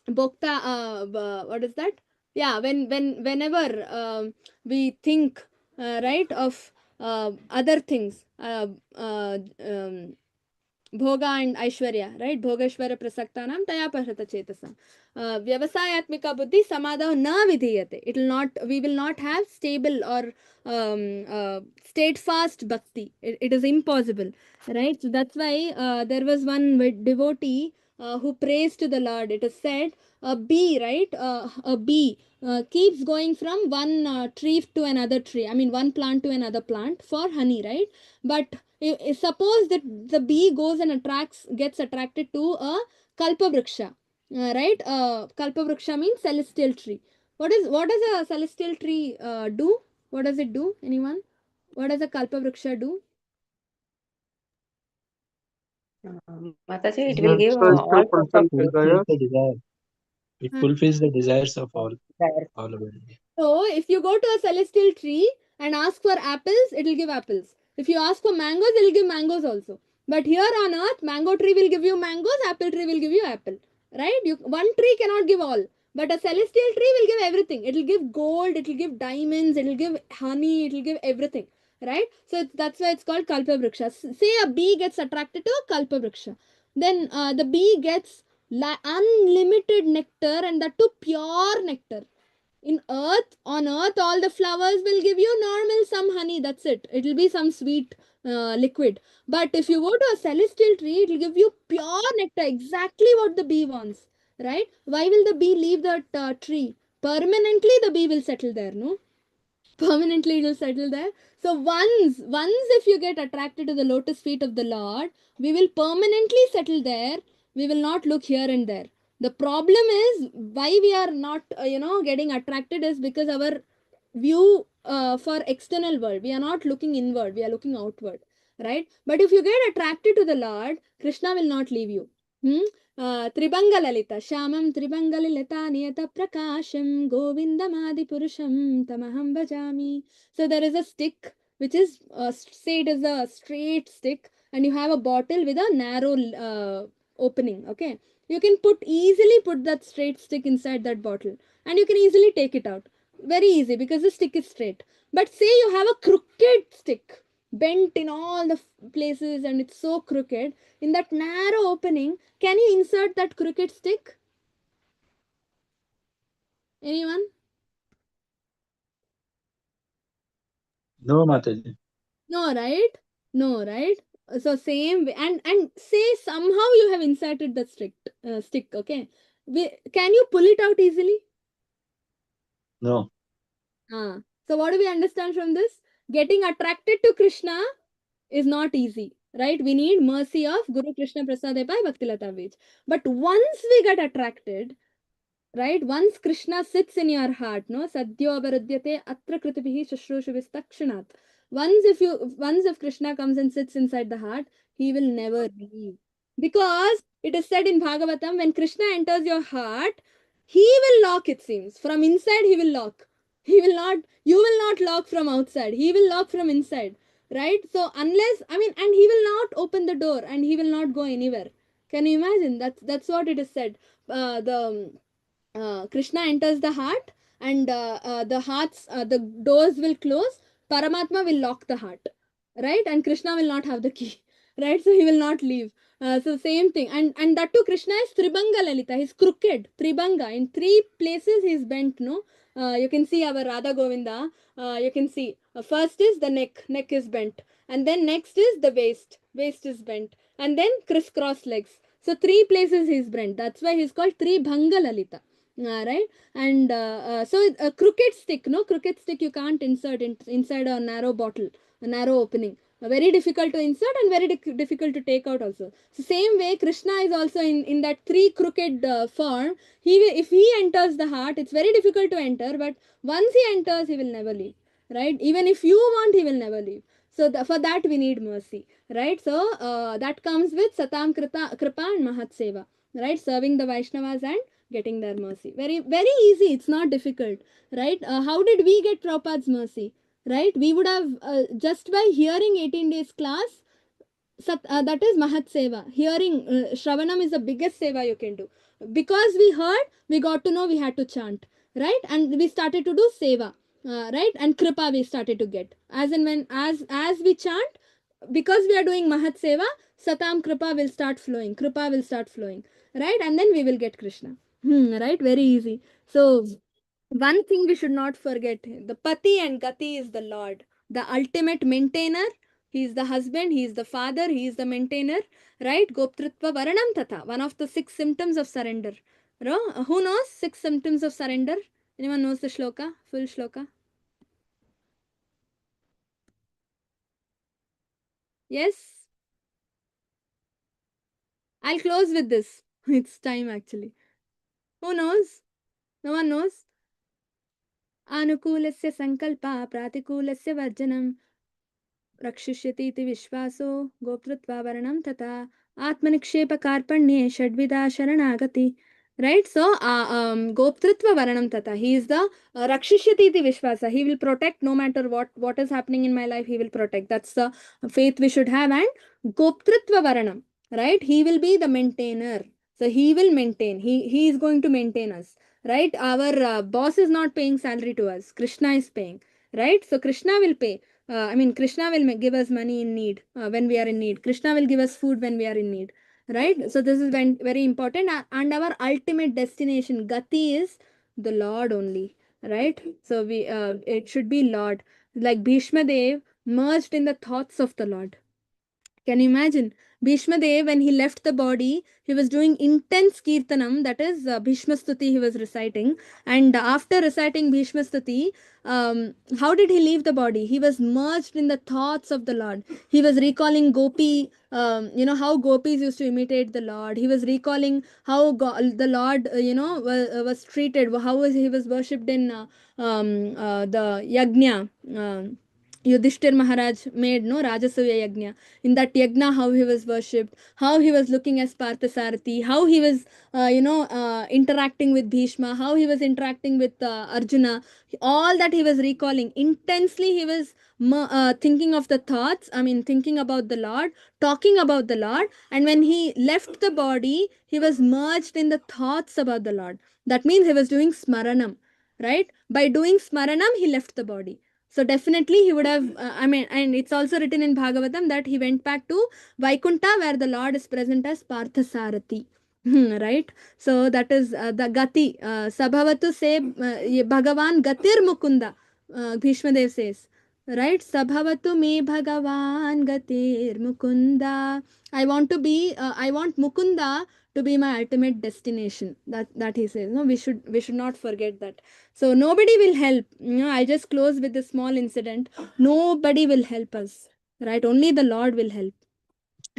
Bhokta, what is that? Yeah, whenever we think, right, of other things, Bhoga and Aishwarya, right? Bhogeshwara prasaktanam taya parhata chetasam. Vyavasayatmika buddhi samadha na vidhiyate. We will not have stable or steadfast bhakti. It is impossible, right? So that's why there was one devotee who prays to the Lord. It is said, a bee, right? A bee keeps going from one tree to another tree. I mean, one plant to another plant for honey, right? But suppose that the bee goes and gets attracted to a kalpavriksha, right? Kalpavriksha means celestial tree. What does a celestial tree do? What does it do? Anyone? What does a kalpavriksha do?
Mataji, it will give
So it's to
all sorts of
fulfill
fruits.
desires.
The desire. It fulfills the desires of all of it.
So if you go to a celestial tree and ask for apples, it will give apples. If you ask for mangoes, it will give mangoes also. But here on earth, mango tree will give you mangoes, apple tree will give you apple. Right? One tree cannot give all. But a celestial tree will give everything. It will give gold, it will give diamonds, it will give honey, it will give everything. Right? So that's why it's called kalpavriksha. Say a bee gets attracted to a kalpavriksha. Then the bee gets unlimited nectar, and that too pure nectar. On earth, all the flowers will give you normal some honey, that's it. It will be some sweet liquid. But if you go to a celestial tree, it will give you pure nectar, exactly what the bee wants, right? Why will the bee leave that tree? Permanently the bee will settle there, no? Permanently it will settle there. So once if you get attracted to the lotus feet of the Lord, we will permanently settle there. We will not look here and there. The problem is why we are not getting attracted is because our view for external world, we are not looking inward, we are looking outward, right? But if you get attracted to the Lord, Krishna will not leave you. Tribangalalita Shamam Tribangalalita Niyata Prakasham Govindamadi Purusham Tamaham Bhajami. So there is a stick which is say it is a straight stick, and you have a bottle with a narrow opening. Okay, you can easily put that straight stick inside that bottle, and you can easily take it out. Very easy because the stick is straight. But say you have a crooked stick, bent in all the places, and it's so crooked. In that narrow opening, can you insert that crooked stick? Anyone?
No, Mataji.
No, right? No, right? So same way, and say somehow you have inserted the stick. Okay, can you pull it out easily?
No.
So what do we understand from this? Getting attracted to Krishna is not easy, right? We need mercy of Guru Krishna Prasad by Bhaktilata Vij. But once we get attracted, right? Once Krishna sits in your heart, no, sadhyo avarudyate atra kritibihi shushrushubhis takshanat. Once if Krishna comes and sits inside the heart, he will never leave. Because it is said in Bhagavatam, when Krishna enters your heart, he will lock, it seems. From inside, he will lock. He will not, you will not lock from outside. He will lock from inside. Right? So unless, I mean, and he will not open the door and he will not go anywhere. Can you imagine? That's what it is said. The Krishna enters the heart, and the doors will close. Paramatma will lock the heart, right? And Krishna will not have the key, right? So he will not leave. So same thing, and that too, Krishna is Tribanga Lalita. He's crooked, Tribanga. In three places he's bent. No, you can see our Radha Govinda. You can see first is the neck is bent, and then next is the waist is bent, and then crisscross legs. So three places he's bent. That's why he's called Tribhanga Lalita. Right, and so a crooked stick, no, crooked stick you can't insert inside a narrow bottle, a narrow opening. Very difficult to insert and very difficult to take out also. So same way Krishna is also in that three crooked form. If he enters the heart, it's very difficult to enter, but once he enters, he will never leave, right? Even if you want, he will never leave. So for that we need mercy, right? So that comes with Satam Kripa and Mahat Seva, right? Serving the Vaishnavas and getting their mercy. Very, very easy. It's not difficult, right? How did we get Prabhupada's mercy, right? We would have, just by hearing 18 days class, that is Mahat Seva. Hearing, Shravanam is the biggest Seva you can do. Because we heard, we got to know we had to chant, right? And we started to do Seva, right? And Kripa we started to get. As we chant, because we are doing Mahat Seva, Satam Kripa will start flowing. Kripa will start flowing, right? And then we will get Krishna. Right? Very easy. So, one thing we should not forget, the Pati and Gati is the Lord, the ultimate maintainer. He is the husband, he is the father, he is the maintainer, right? Goptrutva Varanam Tata, one of the 6 symptoms of surrender. Who knows 6 symptoms of surrender? Anyone knows the shloka, full shloka? Yes? I'll close with this. It's time actually. Who knows? No one knows? Anukulasya sankalpa pratikulasya varjanam रक्षिष्यति इति विश्वासो गोप्तृत्वावरणं तथा आत्मनिक्षेपकार्पण्ये षड्विधा शरणागति. Right? So, Goptrutva Varanam Tata. He is the Rakshishyati iti Vishwasa. He will protect no matter what is happening in my life, he will protect. That's the faith we should have. And Goptrutva Varanam, right? He will be the maintainer. So, he will maintain. He is going to maintain us. Right? Our boss is not paying salary to us. Krishna is paying. Right? So, Krishna will pay. Krishna will give us money in need, when we are in need. Krishna will give us food when we are in need. Right? So this is very important. And our ultimate destination, Gati, is the Lord only. Right? So it should be Lord. Like Bhishma Dev merged in the thoughts of the Lord. Can you imagine? Bhishma Dev, when he left the body, he was doing intense kirtanam, that is Bhishma Stuti he was reciting. And after reciting Bhishma Stuti, how did he leave the body? He was merged in the thoughts of the Lord. He was recalling Gopi, how gopis used to imitate the Lord. He was recalling how the Lord, was treated, how he was worshipped in the Yajna. Yudhishthir Maharaj made Rajasuya Yajna. In that Yajna, how he was worshipped, how he was looking as Parthasarathi, how he was, interacting with Bhishma, how he was interacting with Arjuna, all that he was recalling. Intensely, he was thinking of the thoughts, thinking about the Lord, talking about the Lord. And when he left the body, he was merged in the thoughts about the Lord. That means he was doing Smaranam, right? By doing Smaranam, he left the body. So definitely he would have, and it's also written in Bhagavatam that he went back to Vaikunta, where the Lord is present as Parthasarathi. Right? So that is the Gati. Sabhavatu se Bhagavan Gatir Mukunda, Bhishma Dev says. Right? Sabhavatu me Bhagavan Gatir Mukunda. I want Mukunda to be my ultimate destination. That he says. No, we should not forget that. So nobody will help. I just close with a small incident. Nobody will help us. Right? Only the Lord will help.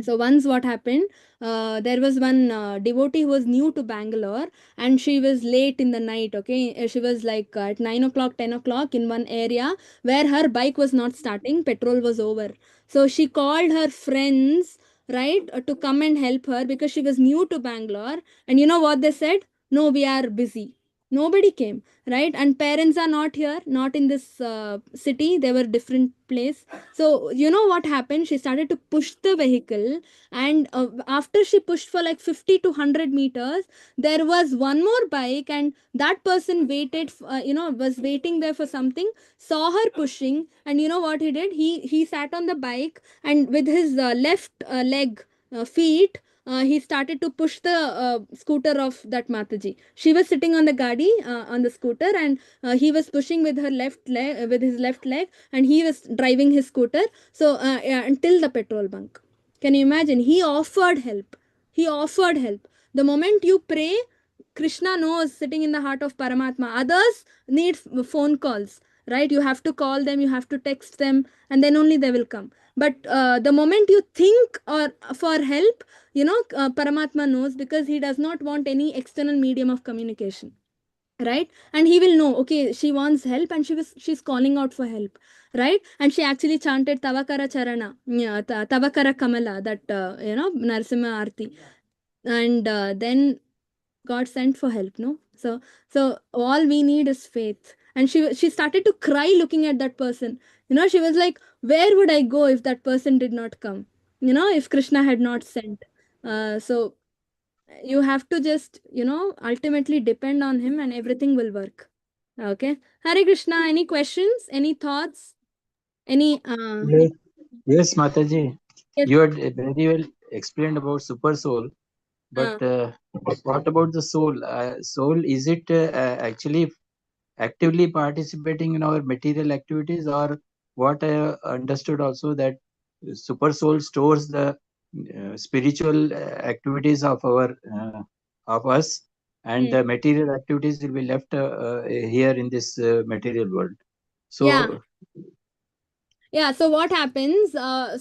So once what happened, there was one devotee who was new to Bangalore, and she was late in the night. Okay, she was like at 9 o'clock, 10 o'clock in one area where her bike was not starting, petrol was over. So she called her friends, right, to come and help her because she was new to Bangalore. And you know what they said? No, we are busy. Nobody came, right? And parents are not here, not in this city. They were different place. So you know what happened? She started to push the vehicle, and after she pushed for like 50 to 100 meters, there was one more bike, and that person waited, was waiting there for something, saw her pushing, and you know what he did? He sat on the bike, and with his left leg, feet, he started to push the scooter of that Mataji. She was sitting on the gadi, on the scooter, and he was pushing with her left leg, with his left leg, and he was driving his scooter. So until the petrol bunk. Can you imagine? He offered help. He offered help. The moment you pray, Krishna knows sitting in the heart of Paramatma. Others need phone calls, right? You have to call them, you have to text them, and then only they will come. But the moment you think or for help, Paramatma knows, because he does not want any external medium of communication, right? And he will know, okay, she wants help, and she's calling out for help, right? And she actually chanted Tavakara Charana, yeah, Tavakara Kamala, that Narasimha Arti. And then God sent for help, no? So all we need is faith. And she started to cry looking at that person. She was like, where would I go if that person did not come? If Krishna had not sent. So you have to just, ultimately depend on him, and everything will work. Okay. Hare Krishna, any questions? Any thoughts? Any
Yes, yes, Mataji.
yes,
You had very well explained about super soul, but what about the soul? Soul, is it actually actively participating in our material activities, or what I understood also that super soul stores the spiritual activities of our of us, and the material activities will be left here in this material world.
yeah.
So
Yeah, so what happens?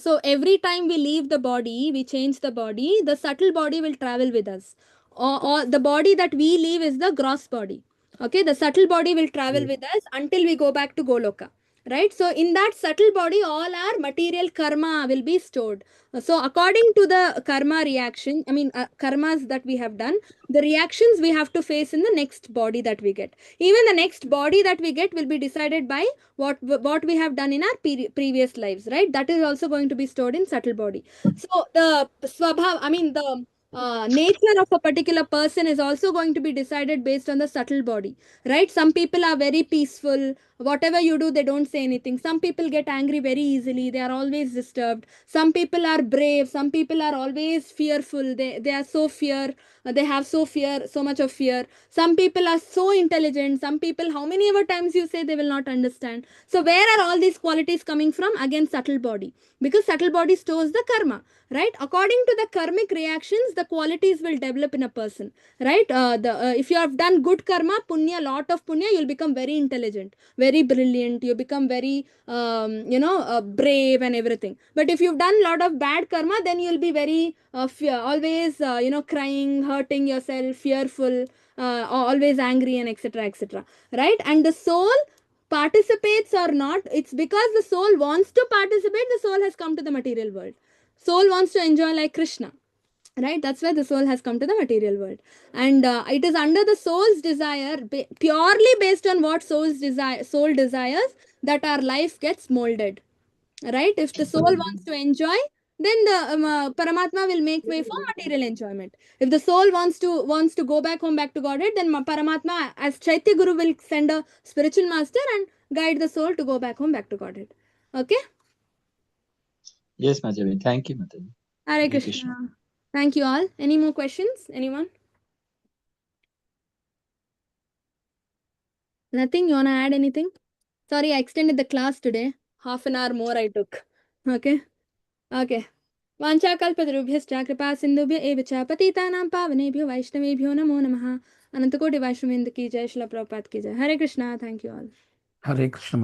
So every time we leave the body, we change the body, the subtle body will travel with us. Or the body that we leave is the gross body. Okay, the subtle body will travel with us until we go back to Goloka. Right? So in that subtle body, all our material karma will be stored. So according to the karma reaction, karmas that we have done, the reactions we have to face in the next body that we get. Even the next body that we get will be decided by what we have done in our previous lives, right? That is also going to be stored in subtle body. So the swabhav, the nature of a particular person is also going to be decided based on the subtle body, right? Some people are very peaceful. Whatever you do, they don't say anything. Some people get angry very easily. They are always disturbed. Some people are brave. Some people are always fearful. They are so fear. They have so much of fear. Some people are so intelligent. Some people, how many ever times you say, they will not understand. So where are all these qualities coming from? Again, subtle body. Because subtle body stores the karma, right? According to the karmic reactions, the qualities will develop in a person, right? If you have done good karma, punya, lot of punya, you'll become very intelligent, very brilliant. You become very, brave and everything. But if you've done lot of bad karma, then you'll be very always, crying, hurting yourself, fearful, always angry, and etc. etc. Right? And the soul participates or not, it's because the soul wants to participate. The soul has come to the material world. Soul wants to enjoy like Krishna, right? That's why the soul has come to the material world. And it is under the soul's desire, purely based on what soul desires, that our life gets molded, right? If the soul wants to enjoy, then the Paramatma will make way for material enjoyment. If the soul wants to go back home, back to Godhead, then Paramatma as Chaitya Guru will send a spiritual master and guide the soul to go back home, back to Godhead. Okay.
yes, Mataji. Thank you, Mataji.
Hare Krishna. Thank you all. Any more questions? Anyone? Nothing? You wanna add anything? Sorry, I extended the class today. Half an hour more I took. Okay. Okay. वाञ्छाकल्पतरुभ्यश्च कृपा सिन्धुभ्य एव च पतितानां पावनेभ्यो वैष्णवेभ्यो नमो नमः. अनंतकोटि वैष्णवेन्द्र की जय. श्रील प्रभुपाद की जय. हरे Krishna. Thank you all.
Hare Krishna.